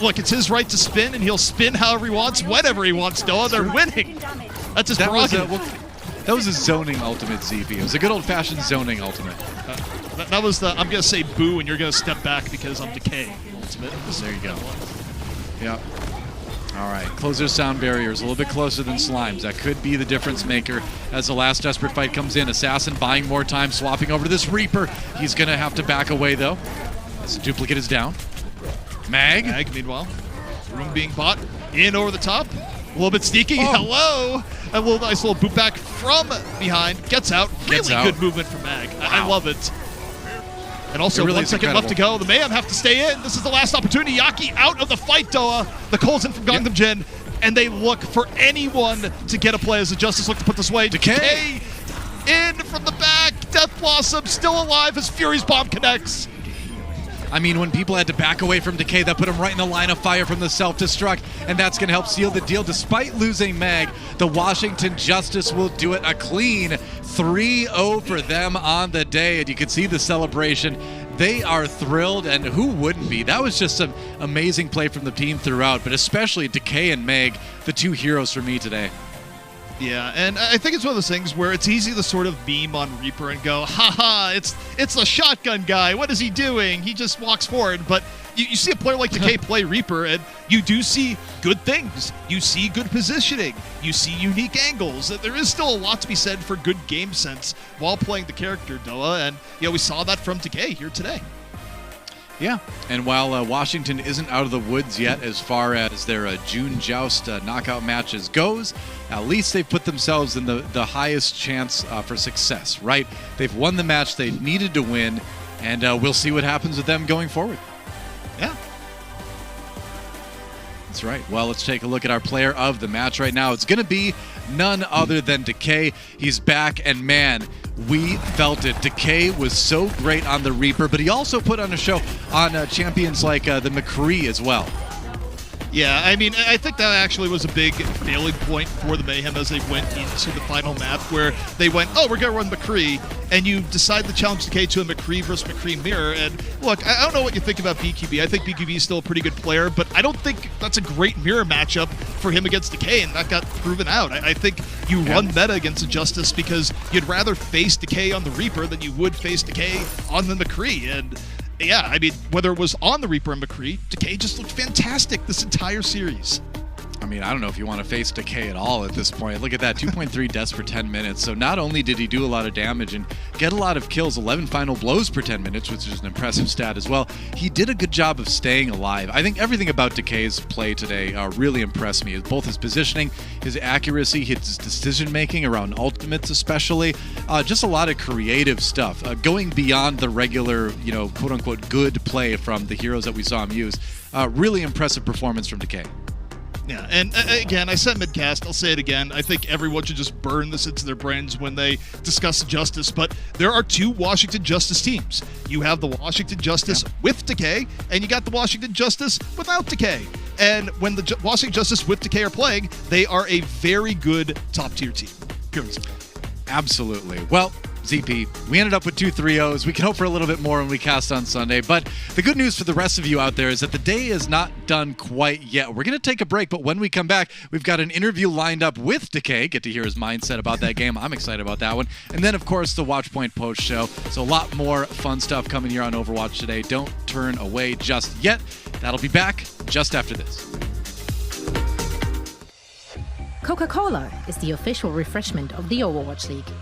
Look, it's his right to spin, and he'll spin however he wants, whenever he wants, Noah. They're winning. That's his prerogative. That was a zoning ultimate, ZP. It was a good old-fashioned zoning ultimate. That was the, I'm going to say boo, and you're going to step back because I'm Decay ultimate. There you go. Yeah. All right, close those sound barriers a little bit closer than Slimes. That could be the difference maker as the last desperate fight comes in. Assassin buying more time, swapping over to this Reaper. He's going to have to back away, though. As the duplicate is down. Mag, meanwhile. Room being bought. In over the top. A little bit sneaky. Oh. Hello. A little nice little boot back from behind. Gets out. Really good movement from Mag. Wow. I love it. And also, really 1 second left to go. The Mayhem have to stay in. This is the last opportunity. Yaki out of the fight, Doa. The Cole's in from Gangnam Jin. And they look for anyone to get a play as the Justice look to put this away. Decay in from the back. Death Blossom still alive as Fury's bomb connects. I mean, when people had to back away from Decay, that put them right in the line of fire from the self-destruct, and that's going to help seal the deal. Despite losing Mag, the Washington Justice will do it a clean 3-0 for them on the day, and you can see the celebration. They are thrilled, and who wouldn't be? That was just some amazing play from the team throughout, but especially Decay and Mag, the two heroes for me today. Yeah, and I think it's one of those things where it's easy to sort of beam on Reaper and go, haha, it's the shotgun guy. What is he doing? He just walks forward. But you see a player like Decay play Reaper, and you do see good things. You see good positioning. You see unique angles. There is still a lot to be said for good game sense while playing the character, Doa. And we saw that from Decay here today. Yeah, and while Washington isn't out of the woods yet as far as their June Joust knockout matches goes, at least they've put themselves in the highest chance for success, right? They've won the match they needed to win, and we'll see what happens with them going forward. Yeah. That's right. Well, let's take a look at our player of the match right now. It's going to be none other than Decay. He's back, and man, we felt it. Decay was so great on the Reaper, but he also put on a show on champions like the McCree as well. Yeah, I mean, I think that actually was a big failing point for the Mayhem as they went into the final map where they went, oh, we're going to run McCree, and you decide to challenge Decay to a McCree versus McCree mirror. And look, I don't know what you think about BQB. I think BQB is still a pretty good player, but I don't think that's a great mirror matchup for him against Decay, and that got proven out. I think you run meta against the Justice because you'd rather face Decay on the Reaper than you would face Decay on the McCree. And yeah, I mean, whether it was on the Reaper and McCree, Decay just looked fantastic this entire series. I mean, I don't know if you want to face Decay at all at this point. Look at that, 2.3 deaths per 10 minutes. So not only did he do a lot of damage and get a lot of kills, 11 final blows per 10 minutes, which is an impressive stat as well, he did a good job of staying alive. I think everything about Decay's play today really impressed me. Both his positioning, his accuracy, his decision-making around ultimates especially, just a lot of creative stuff. Going beyond the regular, quote-unquote good play from the heroes that we saw him use. Really impressive performance from Decay. Yeah, and again, I said midcast, I'll say it again. I think everyone should just burn this into their brains when they discuss Justice, but there are two Washington Justice teams. You have the Washington Justice with Decay, and you got the Washington Justice without Decay. And when the Washington Justice with Decay are playing, they are a very good top-tier team. Pure and simple. Absolutely. Well, ZP. We ended up with 2 3-0s. We can hope for a little bit more when we cast on Sunday. But the good news for the rest of you out there is that the day is not done quite yet. We're going to take a break, but when we come back, we've got an interview lined up with Decay. Get to hear his mindset about that game. I'm excited about that one. And then, of course, the Watchpoint post show. So a lot more fun stuff coming here on Overwatch today. Don't turn away just yet. That'll be back just after this. Coca-Cola is the official refreshment of the Overwatch League.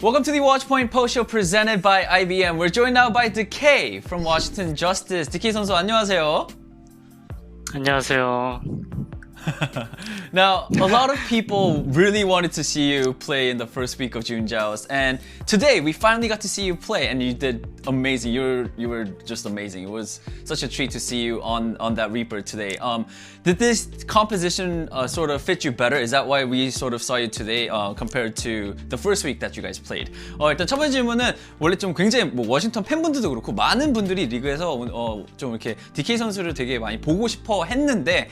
Welcome to the Watchpoint Post Show presented by IBM. We're joined now by Decay from Washington Justice. Decay 선수 안녕하세요. 안녕하세요. Now, a lot of people really wanted to see you play in the first week of June Joust, and today we finally got to see you play, and you did amazing. You were just amazing. It was such a treat to see you on that Reaper today. Did this composition sort of fit you better? Is that why we sort of saw you today compared to the first week that you guys played? 일단 첫 번째 질문은 원래 좀 굉장히 뭐 워싱턴 팬분들도 그렇고 많은 분들이 리그에서 좀 이렇게 DK 선수를 되게 많이 보고 싶어 했는데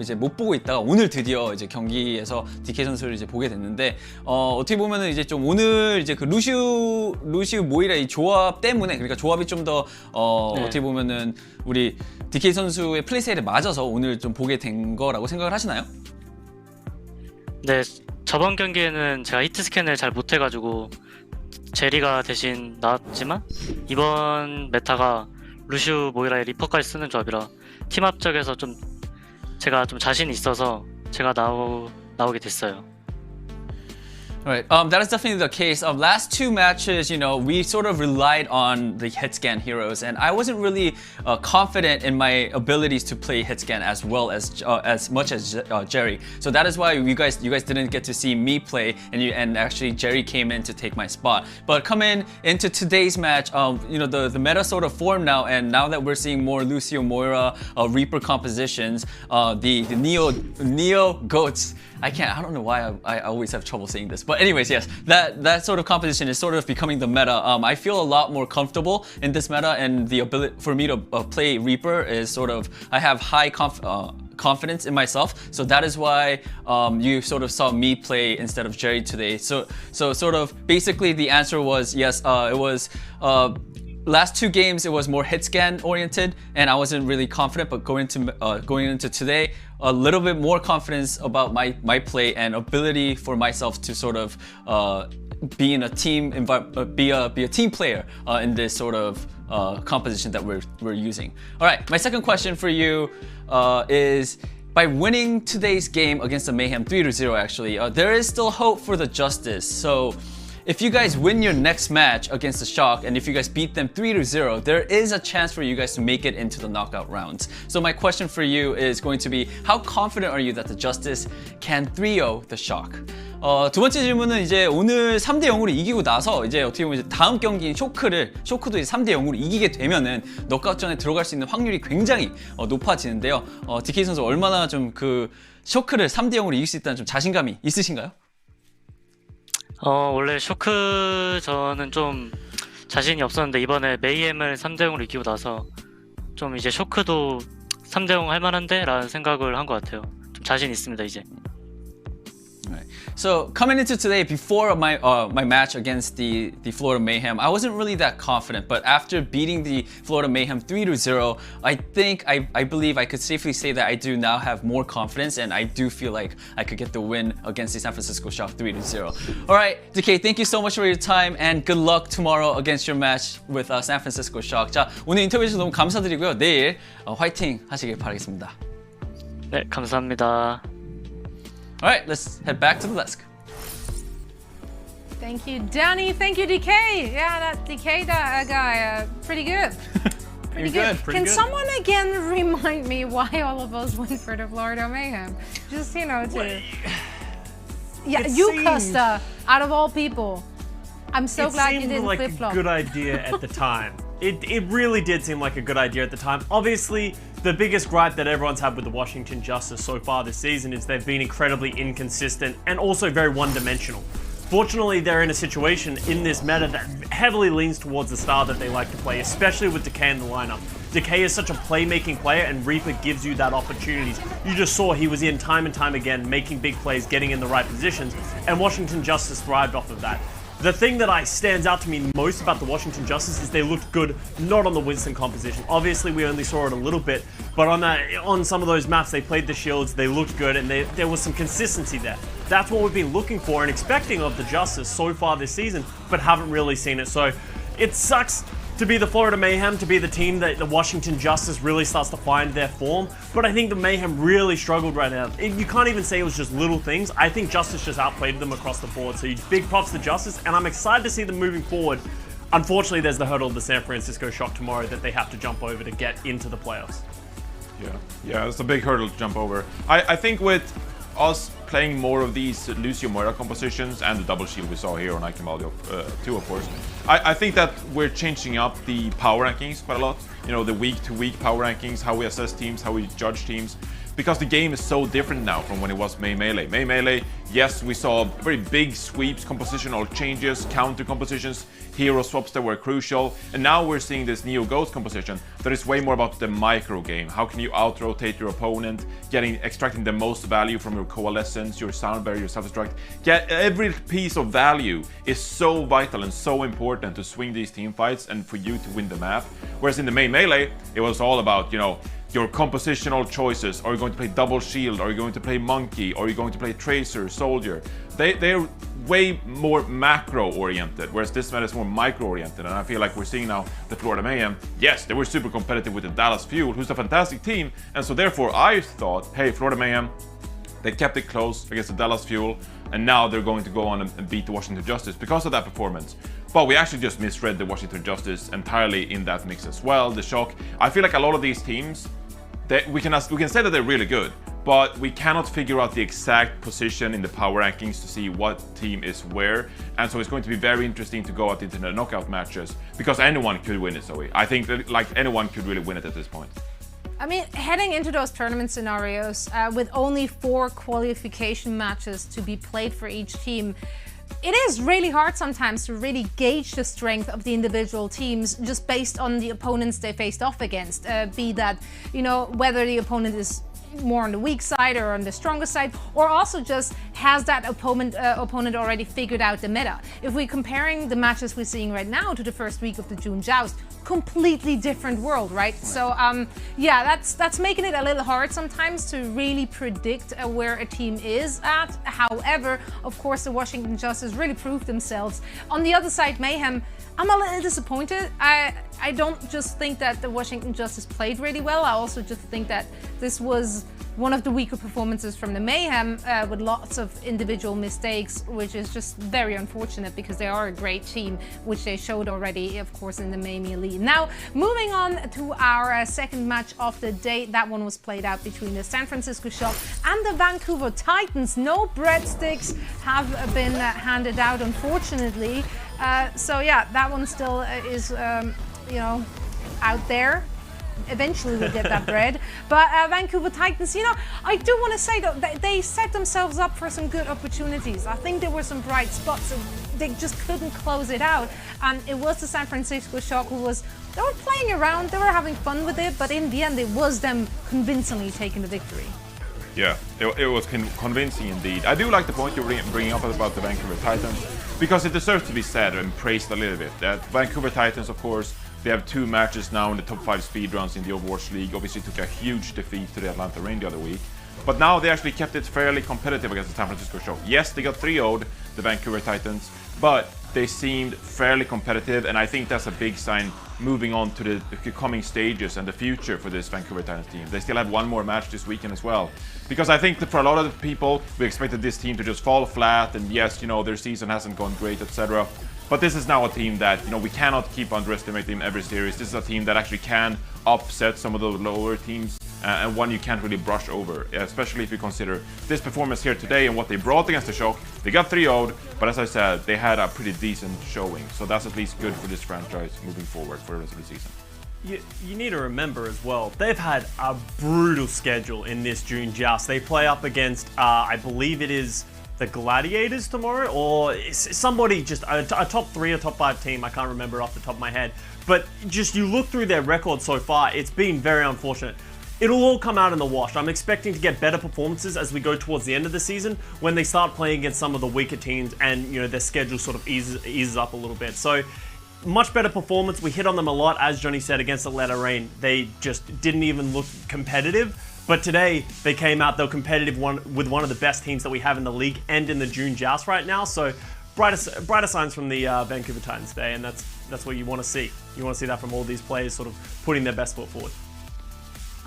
이제 못 보고 있다가 오늘 드디어 이제 경기에서 DK 선수를 이제 보게 됐는데 어떻게 보면은 이제 좀 오늘 이제 그 루시우 모이라 이 조합 때문에 그러니까 조합이 좀 더 어떻게 보면은 우리 DK 선수의 플레이 스타일에 맞아서 오늘 좀 보게 된 거라고 생각을 하시나요? 네, 저번 경기에는 제가 히트 스캔을 잘 못해가지고 제리가 대신 나왔지만 이번 메타가 루시우 모이라의 리퍼까지 쓰는 조합이라 팀 합적에서 좀 제가 좀 자신이 있어서 제가 나오게 됐어요. Right, that is definitely the case. Last two matches, you know, we sort of relied on the hit scan heroes, and I wasn't really confident in my abilities to play hit scan as well as much as Jerry. So that is why you guys didn't get to see me play, and actually Jerry came in to take my spot. But coming into today's match, you know, the meta sort of formed now, and now that we're seeing more Lucio Moira Reaper compositions, the Neo goats. I don't know why I always have trouble saying this. But anyways, yes, that sort of composition is sort of becoming the meta. I feel a lot more comfortable in this meta, and the ability for me to play Reaper is sort of, I have high confidence in myself. So that is why you sort of saw me play instead of Jerry today. So sort of basically the answer was yes, it was last two games it was more hit scan oriented and I wasn't really confident, but going into today, a little bit more confidence about my play and ability for myself to sort of be in a team be a team player in this sort of composition that we're using. All right, my second question for you is, by winning today's game against the Mayhem 3-0 actually, there is still hope for the Justice. So if you guys win your next match against the Shock, and if you guys beat them 3-0, there is a chance for you guys to make it into the knockout rounds. So my question for you is going to be, how confident are you that the Justice can 3-0 the Shock? 두 번째 질문은 이제 오늘 3대0으로 이기고 나서 이제 어떻게 보면 이제 다음 경기인 쇼크도 이제 3대0으로 이기게 되면은 너카웃전에 들어갈 수 있는 확률이 굉장히 높아지는데요. DK 선수 얼마나 좀 그 쇼크를 3대0으로 이길 수 있다는 좀 자신감이 있으신가요? 원래 쇼크 저는 좀 자신이 없었는데 이번에 메이엠을 3대0으로 이기고 나서 좀 이제 쇼크도 3대0 할 만한데? 라는 생각을 한 것 같아요. 좀 자신 있습니다 이제. Right. So coming into today, before my match against the Florida Mayhem, I wasn't really that confident. But after beating the Florida Mayhem 3-0, I believe I could safely say that I do now have more confidence, and I do feel like I could get the win against the San Francisco Shock 3-0. All right, DK, thank you so much for your time, and good luck tomorrow against your match with San Francisco Shock. 자, 오늘 인터뷰 해주셔서 너무 감사드리고요. 내일 화이팅 하시길 바라겠습니다. 네, 감사합니다. All right, let's head back to the desk. Thank you, Danny. Thank you, DK. Yeah, that DK guy, pretty good. Pretty good. Can someone again remind me why all of us went for the Florida Mayhem? Just, you know, to... Yeah, you, Costa, out of all people. I'm so glad you didn't flip-flop. It seemed like a good idea at the time. It really did seem like a good idea at the time. Obviously, the biggest gripe that everyone's had with the Washington Justice so far this season is they've been incredibly inconsistent and also very one-dimensional. Fortunately, they're in a situation in this meta that heavily leans towards the style that they like to play, especially with Decay in the lineup. Decay is such a playmaking player, and Reaper gives you that opportunity. You just saw he was in time and time again, making big plays, getting in the right positions, and Washington Justice thrived off of that. The thing that stands out to me most about the Washington Justice is they looked good, not on the Winston composition. Obviously, we only saw it a little bit, but on some of those maps, they played the shields, they looked good, and there was some consistency there. That's what we've been looking for and expecting of the Justice so far this season, but haven't really seen it. So it sucks to be the Florida Mayhem, to be the team that the Washington Justice really starts to find their form. But I think the Mayhem really struggled right now. You can't even say it was just little things. I think Justice just outplayed them across the board. So big props to Justice, and I'm excited to see them moving forward. Unfortunately, there's the hurdle of the San Francisco Shock tomorrow that they have to jump over to get into the playoffs. Yeah, it's a big hurdle to jump over. I think with us playing more of these Lucio Moira compositions and the double shield we saw here on Eichenwalde too, of course, I think that we're changing up the power rankings quite a lot. You know, the week-to-week power rankings, how we assess teams, how we judge teams. Because the game is so different now from when it was May Melee. May Melee, yes, we saw very big sweeps, compositional changes, counter compositions, hero swaps that were crucial, and now we're seeing this Neo Ghost composition that is way more about the micro game. How can you out-rotate your opponent, extracting the most value from your coalescence, your sound barrier, your self-destruct. Every piece of value is so vital and so important to swing these team fights and for you to win the map. Whereas in the May Melee, it was all about, you know, your compositional choices. Are you going to play double shield? Are you going to play monkey? Are you going to play tracer, soldier? They're way more macro oriented, whereas this meta is more micro oriented. And I feel like we're seeing now the Florida Mayhem. Yes, they were super competitive with the Dallas Fuel, who's a fantastic team. And so therefore I thought, hey, Florida Mayhem, they kept it close against the Dallas Fuel, and now they're going to go on and beat the Washington Justice because of that performance. But we actually just misread the Washington Justice entirely in that mix as well. The Shock. I feel like a lot of these teams, we can say that they're really good, but we cannot figure out the exact position in the power rankings to see what team is where. And so it's going to be very interesting to go out into the knockout matches, because anyone could win it, Zoe. I think that like anyone could really win it at this point. I mean, heading into those tournament scenarios with only 4 qualification matches to be played for each team, it is really hard sometimes to really gauge the strength of the individual teams just based on the opponents they faced off against. Be that, you know, whether the opponent is more on the weak side or on the stronger side, or also just has that opponent already figured out the meta. If we're comparing the matches we're seeing right now to the first week of the June Joust, completely different world, right? So yeah, that's making it a little hard sometimes to really predict where a team is at. However, of course, the Washington Justice really proved themselves. On the other side, Mayhem, I'm a little disappointed. I don't just think that the Washington Justice played really well. I also just think that this was one of the weaker performances from the Mayhem with lots of individual mistakes, which is just very unfortunate because they are a great team, which they showed already, of course, in the Mayhem Elite. Now, moving on to our second match of the day. That one was played out between the San Francisco Shock and the Vancouver Titans. No breadsticks have been handed out, unfortunately. So yeah, that one still is, you know, out there. Eventually we'll get that bread. But Vancouver Titans, you know, I do want to say though, they set themselves up for some good opportunities. I think there were some bright spots and they just couldn't close it out. And it was the San Francisco Shock they were playing around, they were having fun with it, but in the end it was them convincingly taking the victory. Yeah, it was convincing indeed. I do like the point you're bringing up about the Vancouver Titans, because it deserves to be said and praised a little bit. That Vancouver Titans, of course, they have 2 matches now in the top 5 speedruns in the Overwatch League. Obviously took a huge defeat to the Atlanta Reign the other week. But now they actually kept it fairly competitive against the San Francisco Shock. Yes, they got 3-0'd, the Vancouver Titans, but they seemed fairly competitive, and I think that's a big sign moving on to the coming stages and the future for this Vancouver Titans team. They still have one more match this weekend as well. Because I think that for a lot of the people, we expected this team to just fall flat, and yes, you know, their season hasn't gone great, etc. But this is now a team that, you know, we cannot keep underestimating them every series. This is a team that actually can upset some of the lower teams, and one you can't really brush over, especially if you consider this performance here today and what they brought against the Shock. They got 3-0'd, but as I said, they had a pretty decent showing. So that's at least good for this franchise moving forward for the rest of the season. You need to remember as well, they've had a brutal schedule in this June Joust. They play up against, I believe it is the Gladiators tomorrow, or somebody, just a top 3 or top 5 team, I can't remember off the top of my head. But just you look through their record so far, it's been very unfortunate. It'll all come out in the wash. I'm expecting to get better performances as we go towards the end of the season when they start playing against some of the weaker teams and, you know, their schedule sort of eases up a little bit. So much better performance. We hit on them a lot, as Johnny said, against Atlanta Reign. They just didn't even look competitive. But today, they came out, they were competitive with one of the best teams that we have in the league and in the June Joust right now. So brighter signs from the Vancouver Titans today, and that's what you want to see. You want to see that from all these players sort of putting their best foot forward.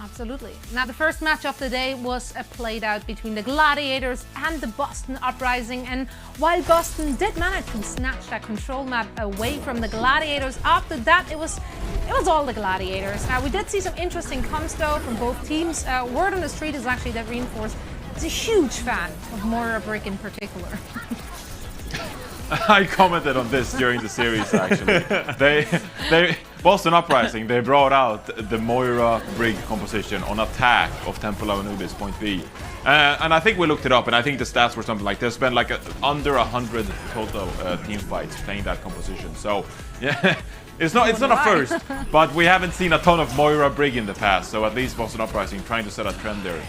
Absolutely. Now, the first match of the day was played out between the Gladiators and the Boston Uprising. And while Boston did manage to snatch that control map away from the Gladiators, after that it was all the Gladiators. Now, we did see some interesting comms though from both teams. Word on the street is actually that Reinforced is a huge fan of Moira Brick in particular. I commented on this during the series actually. They Boston Uprising, they brought out the Moira Brig composition on attack of Temple of Anubis point B. And I think we looked it up, and I think the stats were something like there's been like under 100 total team fights playing that composition. So yeah, it's not a first, but we haven't seen a ton of Moira Brig in the past. So at least Boston Uprising trying to set a trend there.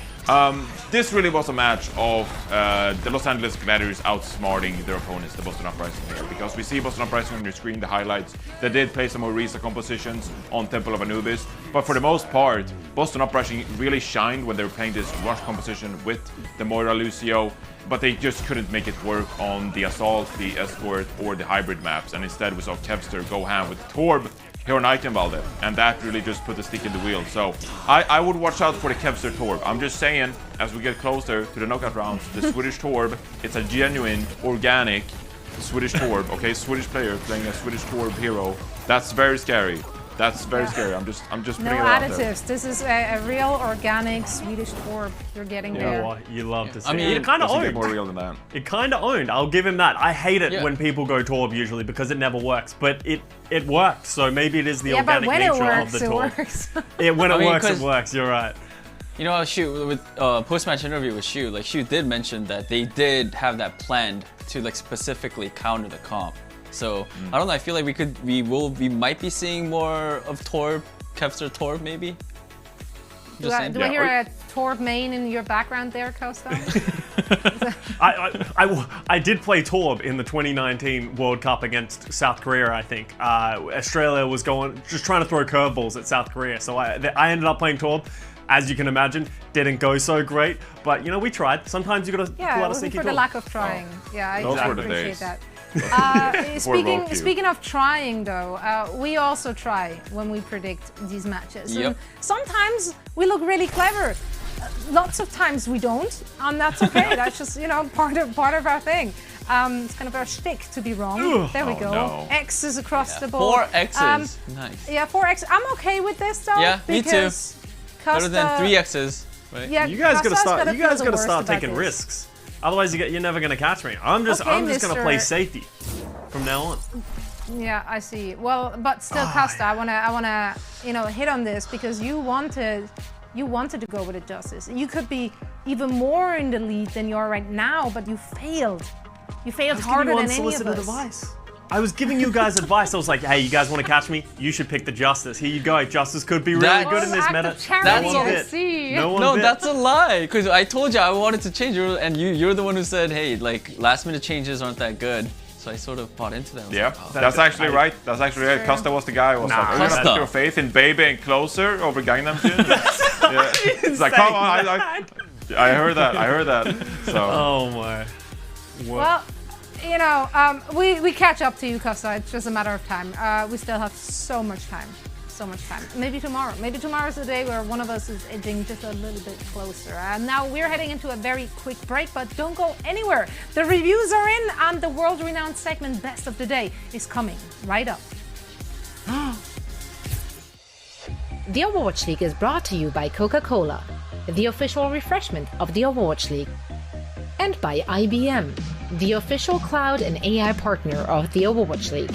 This really was a match of the Los Angeles Gladiators outsmarting their opponents, the Boston Uprising here, because we see Boston Uprising on your screen, the highlights. They did play some Orisa compositions on Temple of Anubis, but for the most part, Boston Uprising really shined when they were playing this rush composition with the Moira Lucio, but they just couldn't make it work on the Assault, the Escort, or the hybrid maps, and instead we saw Kevster go ham with Torb here on Eichenwalde, and that really just put the stick in the wheel. So I would watch out for the Kevster Torb. I'm just saying, as we get closer to the knockout rounds, the Swedish Torb, it's a genuine, organic Swedish Torb, okay? Swedish player playing a Swedish Torb hero. That's very scary. That's very scary. I'm just putting No it out there. additives. This is a real organic Swedish Torb you're getting there. Well, you love to see. I mean, it kind of Doesn't get owned. more real than that. It kind of owned. I'll give him that. I hate it when people go Torb usually because it never works, but it works. So maybe it is the organic but when nature it works, of the Torb. it works. When it I mean, works, it 'cause- works. You're right. You know, Shu, with post-match interview with Shu, like Shu did mention that they did have that planned to like specifically counter the comp. So I don't know. I feel like we might be seeing more of Torb, Kevster Torb, maybe. Do I hear a Torb main in your background there, Costa? I did play Torb in the 2019 World Cup against South Korea, I think. Australia was just trying to throw curveballs at South Korea, so I ended up playing Torb. As you can imagine, didn't go so great, but you know, we tried. Sometimes you gotta pull out Yeah, a it wasn't sneaky for the Torb. lack of trying. Yeah, I Those were the appreciate days. that. Rogue Speaking of trying though, we also try when we predict these matches. Yep. And sometimes we look really clever. Lots of times we don't, and that's okay. That's just, you know, part of our thing. It's kind of our shtick to be wrong. There we Oh, go. no. X's across the board. 4 X's. Nice. Yeah, 4 X. I'm okay with this though. Yeah, me too. because Better than Costa- 3 X's, right? Yeah, You guys gotta Costa's start. gotta You guys feel the gotta worst start about taking this. risks. Otherwise, you're never gonna catch me. I'm just Okay, gonna play Mr. safety from now on. Yeah, I see. Well, but still, Costa, I wanna, you know, hit on this because you wanted to go with a Justice. You could be even more in the lead than you are right now, but you failed. You failed harder than any of unsolicited us. advice. I was giving you guys advice. I was like, hey, you guys want to catch me? You should pick the Justice. Here you go. Justice could be really That- good in this Act meta. of charity, No one I bit. see. No one No, bit. that's a lie. Because I told you I wanted to change it, and you're the one who said, hey, like last minute changes aren't that good. So I sort of bought into that. I was Yeah, like, oh. that's actually right. That's actually right. Costa was the guy who was like, "Are you gonna Costa. put your faith in Baby and Closer over Gangnam Style?" Yeah. It's like, come on, I heard that. I heard that. So Oh my. What? Well, you know, we catch up to you, Costa. It's just a matter of time. We still have so much time. So much time. Maybe tomorrow. Maybe tomorrow's the day where one of us is edging just a little bit closer. And now we're heading into a very quick break, but don't go anywhere. The reviews are in, and the world-renowned segment Best of the Day is coming right up. The Overwatch League is brought to you by Coca-Cola, the official refreshment of the Overwatch League, and by IBM, the official cloud and AI partner of the Overwatch League.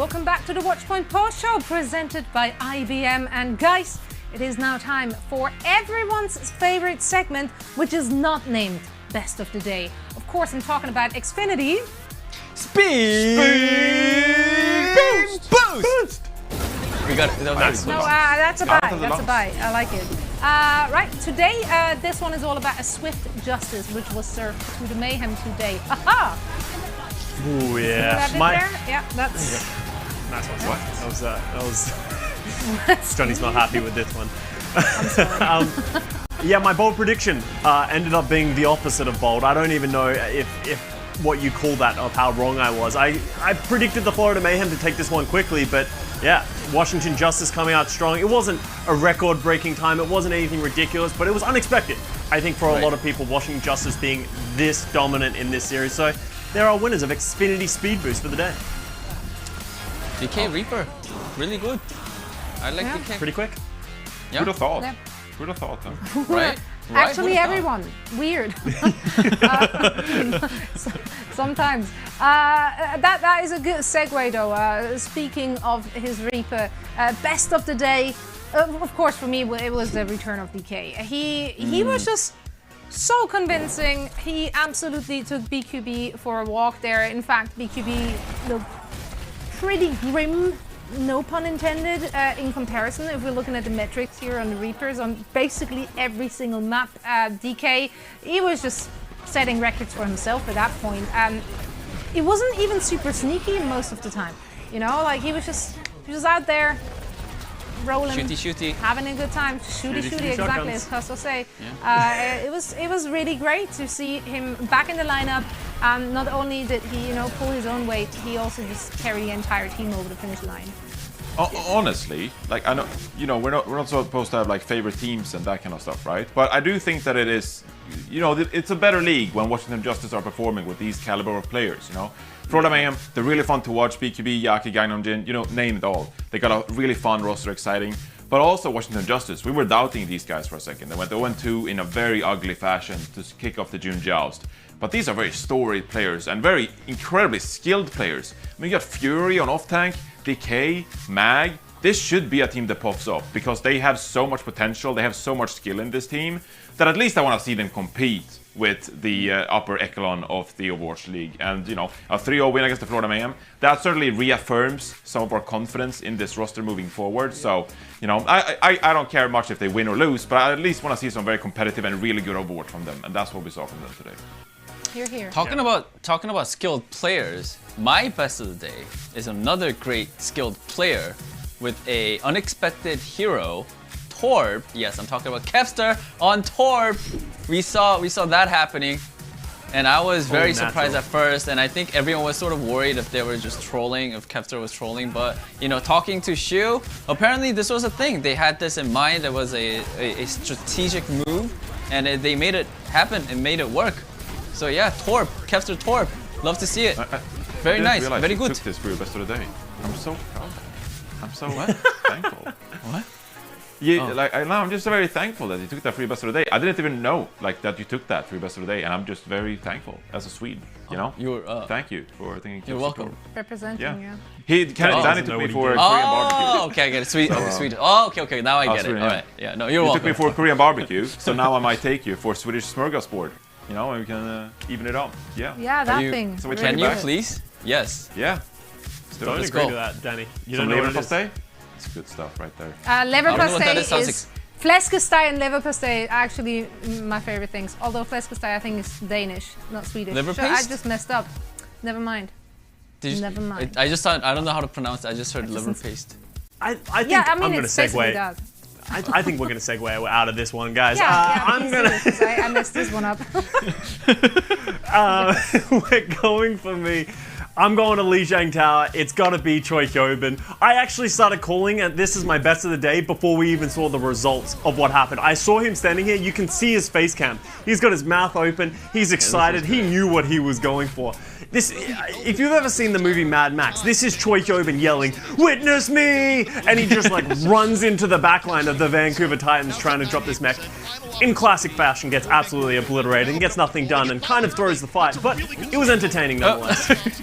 welcome back to the Watchpoint Post Show presented by IBM. And guys, it is now time for everyone's favorite segment, which is not named Best of the Day. Of course, I'm talking about Xfinity. Speed boost. We got it. That's that's a buy. That's a buy. I like it. Right, today this one is all about a swift justice, which was served to the Mayhem today. Aha! Ooh, yeah. Yeah, that's. Nice one. That was. Johnny's not happy with this one. I'm sorry. Yeah, my bold prediction ended up being the opposite of bold. I don't even know if what you call that of how wrong I was. I predicted the Florida Mayhem to take this one quickly, but yeah, Washington Justice coming out strong. It wasn't a record-breaking time. It wasn't anything ridiculous, but it was unexpected. I think for a lot of people, Washington Justice being this dominant in this series. So there are winners of Xfinity Speed Boost for the day. DK Reaper, really good. I like Yeah. DK. Pretty quick. Yeah. Who'd have thought? Yep. Who'd have thought, huh? Right? Actually, Who'da thought? everyone. Weird. Sometimes. That is a good segue, though. Speaking of his Reaper, best of the day. Of course, for me, it was the return of DK. He was just so convincing. He absolutely took BQB for a walk there. In fact, BQB looked pretty grim. No pun intended, in comparison, if we're looking at the metrics here on the Reapers, on basically every single map, DK, he was just setting records for himself at that point. It wasn't even super sneaky most of the time, you know, like he was just out there, rolling, Shooty. having a good time, shooty, exactly, shotguns. as Costa say. It was really great to see him back in the lineup. Not only did he, pull his own weight, he also just carried the entire team over the finish line. Honestly, like I know, we're not supposed to have like favorite teams and that kind of stuff, right? But I do think that it is, it's a better league when Washington Justice are performing with these caliber of players. Florida Mayhem, they're really fun to watch. BQB, Yaki, Gangnam Jin, name it all. They got a really fun roster, exciting. But also Washington Justice, we were doubting these guys for a second. They went 0-2 in a very ugly fashion to kick off the June Joust. But these are very storied players and very incredibly skilled players. I mean, you got Fury on off-tank, DK, Mag. This should be a team that pops up because they have so much potential, they have so much skill in this team that at least I want to see them compete with the upper echelon of the Overwatch League. And, a 3-0 win against the Florida Mayhem, that certainly reaffirms some of our confidence in this roster moving forward. So, I don't care much if they win or lose, but I at least want to see some very competitive and really good Overwatch from them. And that's what we saw from them today. Here. Talking about skilled players, my best of the day is another great skilled player with a unexpected hero, Torb. Yes, I'm talking about Kevster on Torb. We saw that happening, and I was very surprised at first. And I think everyone was sort of worried if they were just trolling, if Kevster was trolling. But talking to Shu, apparently this was a thing. They had this in mind. It was a strategic move, and they made it happen and made it work. So yeah, Torb, Kevster Torb, love to see it. Very nice, very good. I took this for your best of the day. I'm so proud. I'm so thankful. What? I'm just very thankful that you took that for your best of the day. I didn't even know that you took that for your best of the day, and I'm just very thankful as a Swede. Thank you for thinking. You're welcome. Representing you. Danny took me for a Korean barbecue. Oh, okay, I get it. Sweet. Oh, okay, now I get it. All right, yeah, no, you're welcome. You took me for a Korean barbecue, so now I might take you for Swedish smorgasbord. And we can even it up. Yeah. Yeah, that thing. So Can you please? Yes. Yeah. Don't Let's agree go. to that, Danny. You Some don't know what it leverpastei? is. It's good stuff right there. I don't know what that Leverpastei is. is fläskesteg and leverpastei are actually my favorite things. Although fläskesteg I think is Danish, not Swedish. Liver So paste? I just messed up. Never mind. Never mind. I just thought, I don't know how to pronounce it. I just heard liver paste. I think Yeah, I I'm mean going to it's basically segue. that. I think we're going to segue out of this one, guys. I'm gonna. I messed this one up. We're going for me. I'm going to Lijiang Tower. It's got to be Choi Hyobin. I actually started calling it. This is my best of the day before we even saw the results of what happened. I saw him standing here. You can see his face cam. He's got his mouth open. He's excited. He knew what he was going for. If you've ever seen the movie Mad Max, this is Choi Hyobin yelling, "Witness me!" And he just runs into the backline of the Vancouver Titans trying to drop this mech. In classic fashion, gets absolutely obliterated and gets nothing done and kind of throws the fight, but it was entertaining nonetheless.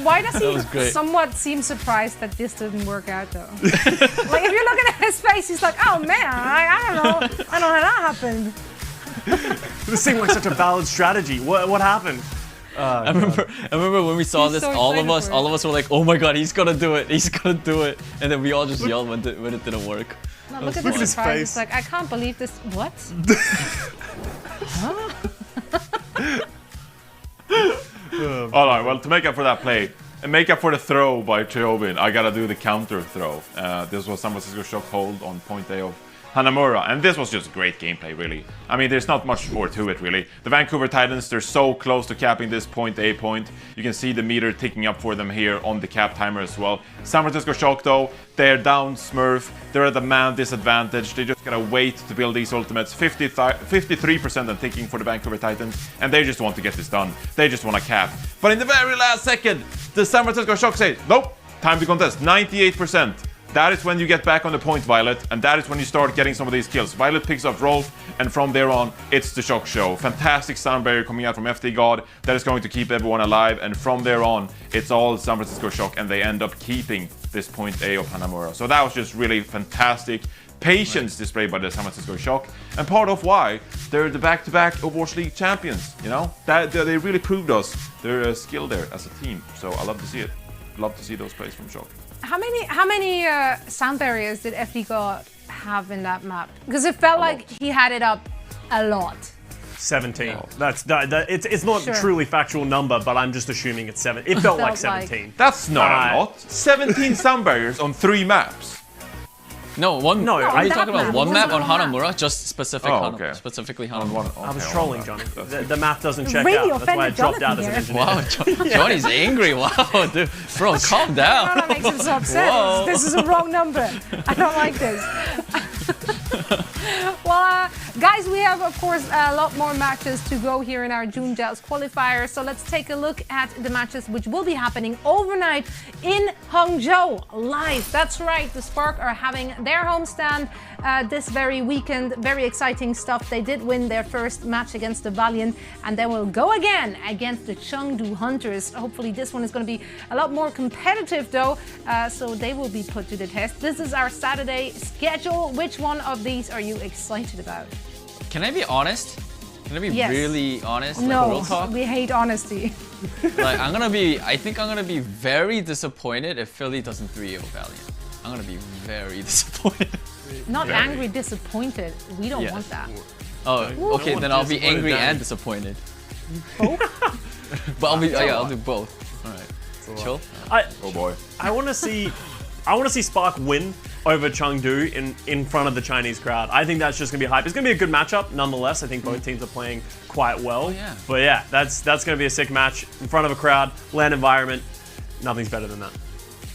Why does was he great. somewhat seem surprised that this didn't work out though? Like if you're looking at his face, he's like, "Oh man, I don't know how that happened." This seemed like such a valid strategy. What happened? I remember when we saw He's this, so all excited of for us were like, "Oh my god, he's gonna do it! He's gonna do it!" And then we all just yelled when it didn't work. No, look at Look at the his surprise. face. It's like, I can't believe this. What? All right, well, to make up for that play, and make up for the throw by Cheobin, I gotta do the counter throw. This was San Francisco Shock hold on point A of Hanamura, and this was just great gameplay, really. I mean, there's not much more to it, really. The Vancouver Titans, they're so close to capping this point A point. You can see the meter ticking up for them here on the cap timer as well. San Francisco Shock, though, they're down Smurf. They're at a man disadvantage. They just gotta wait to build these ultimates. 53% and ticking for the Vancouver Titans, and they just want to get this done. They just want to cap. But in the very last second, the San Francisco Shock say, nope, time to contest, 98%. That is when you get back on the point, Violet, and that is when you start getting some of these kills. Violet picks up Rolf, and from there on, it's the Shock show. Fantastic sound barrier coming out from FD God that is going to keep everyone alive, and from there on, it's all San Francisco Shock, and they end up keeping this point A of Hanamura. So that was just really fantastic patience displayed by the San Francisco Shock, and part of why they're the back-to-back Overwatch League champions. You know, that they really proved us their skill there as a team. So I love to see it. Love to see those plays from Shock. How many sound barriers did FD God have in that map? Because it felt like he had it up a lot. 17. It's not Sure. a truly factual number, but I'm just assuming it's 7. It felt like 17. That's not a lot. 17 sound barriers on 3 maps. No, one. No, are you that talking about map. one It map on wasn't on Hanamura? Just specific specifically Hanamura. I was trolling, Johnny. The math doesn't check Really out. That's why I offended dropped out as Jonathan an engineer. Wow, Johnny's angry. Wow, dude. Bro, calm down. That makes him so upset. Whoa. This is a wrong number. I don't like this. Well, guys, we have, of course, a lot more matches to go here in our June Joust qualifier. So let's take a look at the matches which will be happening overnight in Hangzhou live. That's right, the Spark are having their homestand this very weekend. Very exciting stuff. They did win their first match against the Valiant, and they will go again against the Chengdu Hunters. Hopefully this one is going to be a lot more competitive though, so they will be put to the test. This is our Saturday schedule. Which one of these are you excited about? Can I be honest? Can I be Yes. really honest? Like, No, real talk? we hate honesty. Like, I think I'm gonna be very disappointed if Philly doesn't 3-0 Valiant. I'm gonna be very disappointed. Not angry, disappointed. We don't Yes. want that. Oh, okay, then I'll be angry and disappointed. But I'll do both. All right, chill. Oh boy. I want to see Spark win over Chengdu in front of the Chinese crowd. I think that's just gonna be hype. It's gonna be a good matchup, nonetheless. I think both teams are playing quite well. yeah. But yeah, that's gonna be a sick match in front of a crowd, land environment. Nothing's better than that.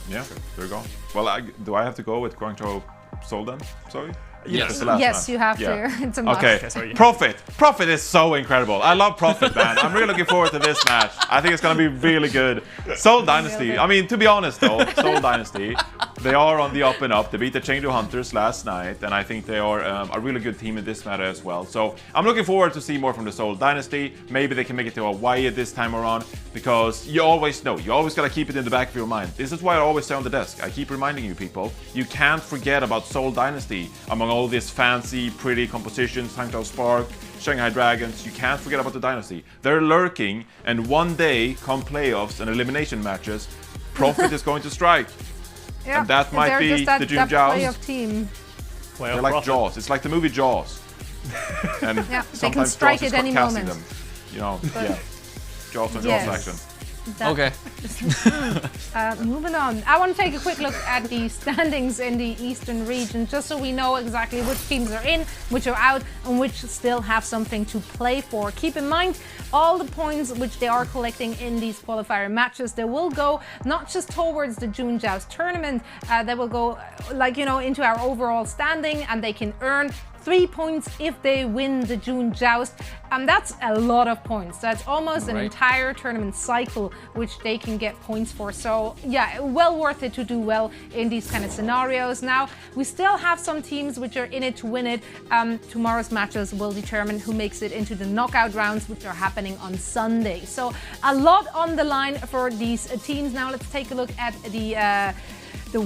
Yeah, there you go. Well, do I have to go with Guangzhou Seoul then? Sorry? Yes. That's the last Yes, match. you have Yeah. to. It's a must. Okay, sorry. Profit is so incredible. I love Profit, man. I'm really looking forward to this match. I think it's gonna be really good. Seoul Dynasty. I mean, to be honest though, Seoul Dynasty, they are on the up and up. They beat the Chengdu Hunters last night, and I think they are a really good team in this matter as well. So I'm looking forward to see more from the Seoul Dynasty. Maybe they can make it to Hawaii this time around, because you always know, you always gotta keep it in the back of your mind. This is why I always say on the desk, I keep reminding you people, you can't forget about Seoul Dynasty among all this fancy, pretty compositions, Hangzhou Spark, Shanghai Dragons. You can't forget about the Dynasty. They're lurking, and one day, come playoffs and elimination matches, Profit is going to strike. Yeah, And that might they're be just that, the June that Joust. playoff team. They're like Jaws. It's like the movie Jaws. And Yeah, they can sometimes strike Jaws is at any casting moment. them. You know, yeah. Jaws and Yes. Jaws action. That- Okay. Moving on. I want to take a quick look at the standings in the Eastern region, just so we know exactly which teams are in, which are out, and which still have something to play for. Keep in mind, all the points which they are collecting in these qualifier matches, they will go not just towards the June Joust tournament, they will go, like, you know, into our overall standing, and they can earn 3 points if they win the June Joust. That's a lot of points. That's almost an entire tournament cycle which they can get points for. So yeah, well worth it to do well in these kind of scenarios. Now, we still have some teams which are in it to win it. Tomorrow's matches will determine who makes it into the knockout rounds, which are happening on Sunday. So a lot on the line for these teams. Now let's take a look at the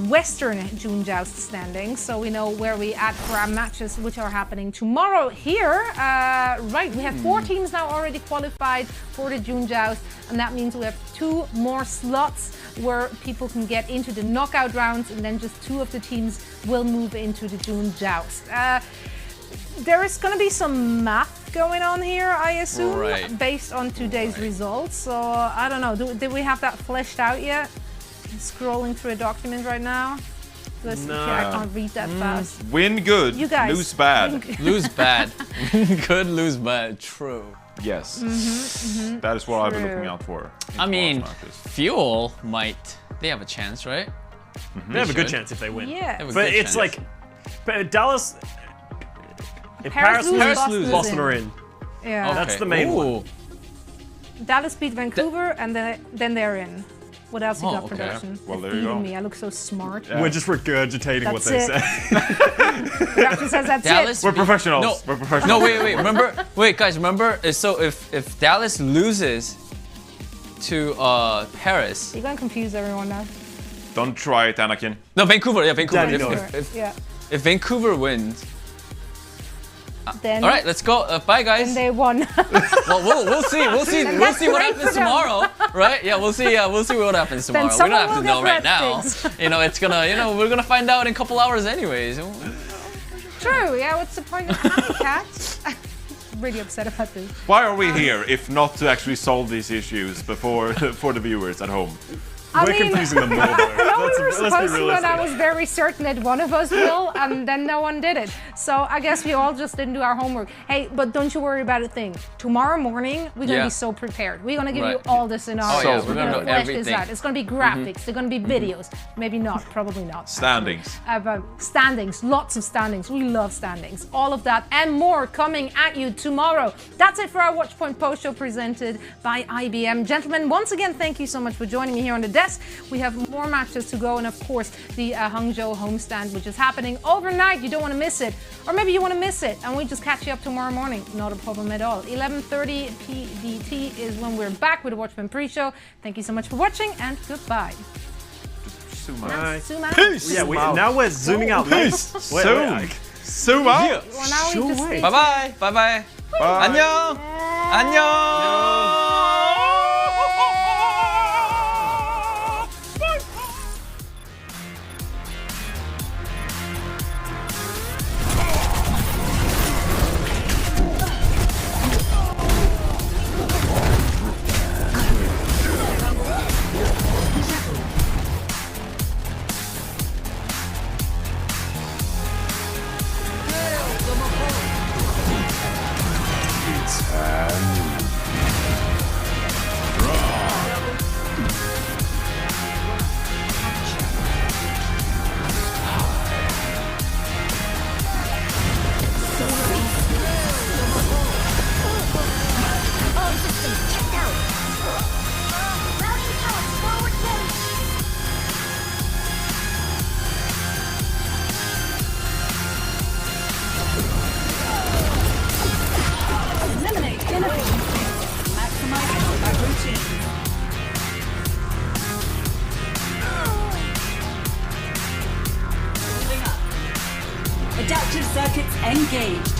Western June Joust standings, so we know where we at for our matches which are happening tomorrow here. Right, we have 4 teams now already qualified for the June Joust, and that means we have 2 more slots where people can get into the knockout rounds, and then just 2 of the teams will move into the June Joust. There is going to be some math going on here, I assume, based on today's results. So I don't know, did we have that fleshed out yet? Scrolling through a document right now. No. I can't read that fast. Win good, You guys, lose bad. Lose bad. Win good, lose bad. True. Yes. That is what I've been looking out for. I mean, Fuel might. They have a chance, right? They have a good chance if they win. Yeah. But it's like Dallas. If Paris Paris loses, Boston are in. Yeah. That's the main one. Dallas beat Vancouver, and then they're in. What else you got, okay. production? Well, there It's you go. beating me. I look so smart. Yeah. We're just regurgitating what That's they it. say. Production says that's Dallas. it. We're professionals. No. We're professionals. No, wait. Remember, guys. Remember. So if Dallas loses to Paris, You're gonna confuse everyone now. Don't try it, Anakin. no, Vancouver. Yeah, Vancouver. Danny knows. If Vancouver wins, Then, all right, let's go. Bye, guys. then they won. Well, we'll see. We'll see that's what great happens for them. tomorrow, right? Yeah, we'll see. We'll see what happens tomorrow. We don't someone have to will know get right now. breadsticks. You know, it's gonna. You know, we're gonna find out in a couple hours, anyways. True. Yeah. What's the point of having cats? Really upset about this. Why are we here if not to actually solve these issues before for the viewers at home? We're confusing them more, though. I know we were Let's be supposed to, and I realistic. was very certain that one of us will, and then no one did it. So I guess we all just didn't do our homework. Hey, but don't you worry about a thing. Tomorrow morning, we're gonna be so prepared. We're gonna give you all the scenarios. Oh, yeah, we're gonna know flesh this everything. out. It's gonna be graphics. They're gonna be videos. Maybe not. Probably not. Standings. Standings, lots of standings. We love standings. All of that and more coming at you tomorrow. That's it for our Watchpoint Post Show presented by IBM. Gentlemen, once again, thank you so much for joining me here on the desk. We have more matches to go, and of course, the Hangzhou homestand, which is happening overnight. You don't want to miss it. Or maybe you want to miss it, and we just catch you up tomorrow morning. Not a problem at all. 11:30 PDT is when we're back with the Watchpoint pre-show. Thank you so much for watching, and goodbye. Zoom out. Now, zoom out. Peace. Yeah, now we're zooming out. Peace. Wait, Zoom out. Well, now we just stay Bye bye. Bye bye. Bye. 안녕. 안녕. Adaptive circuits engaged.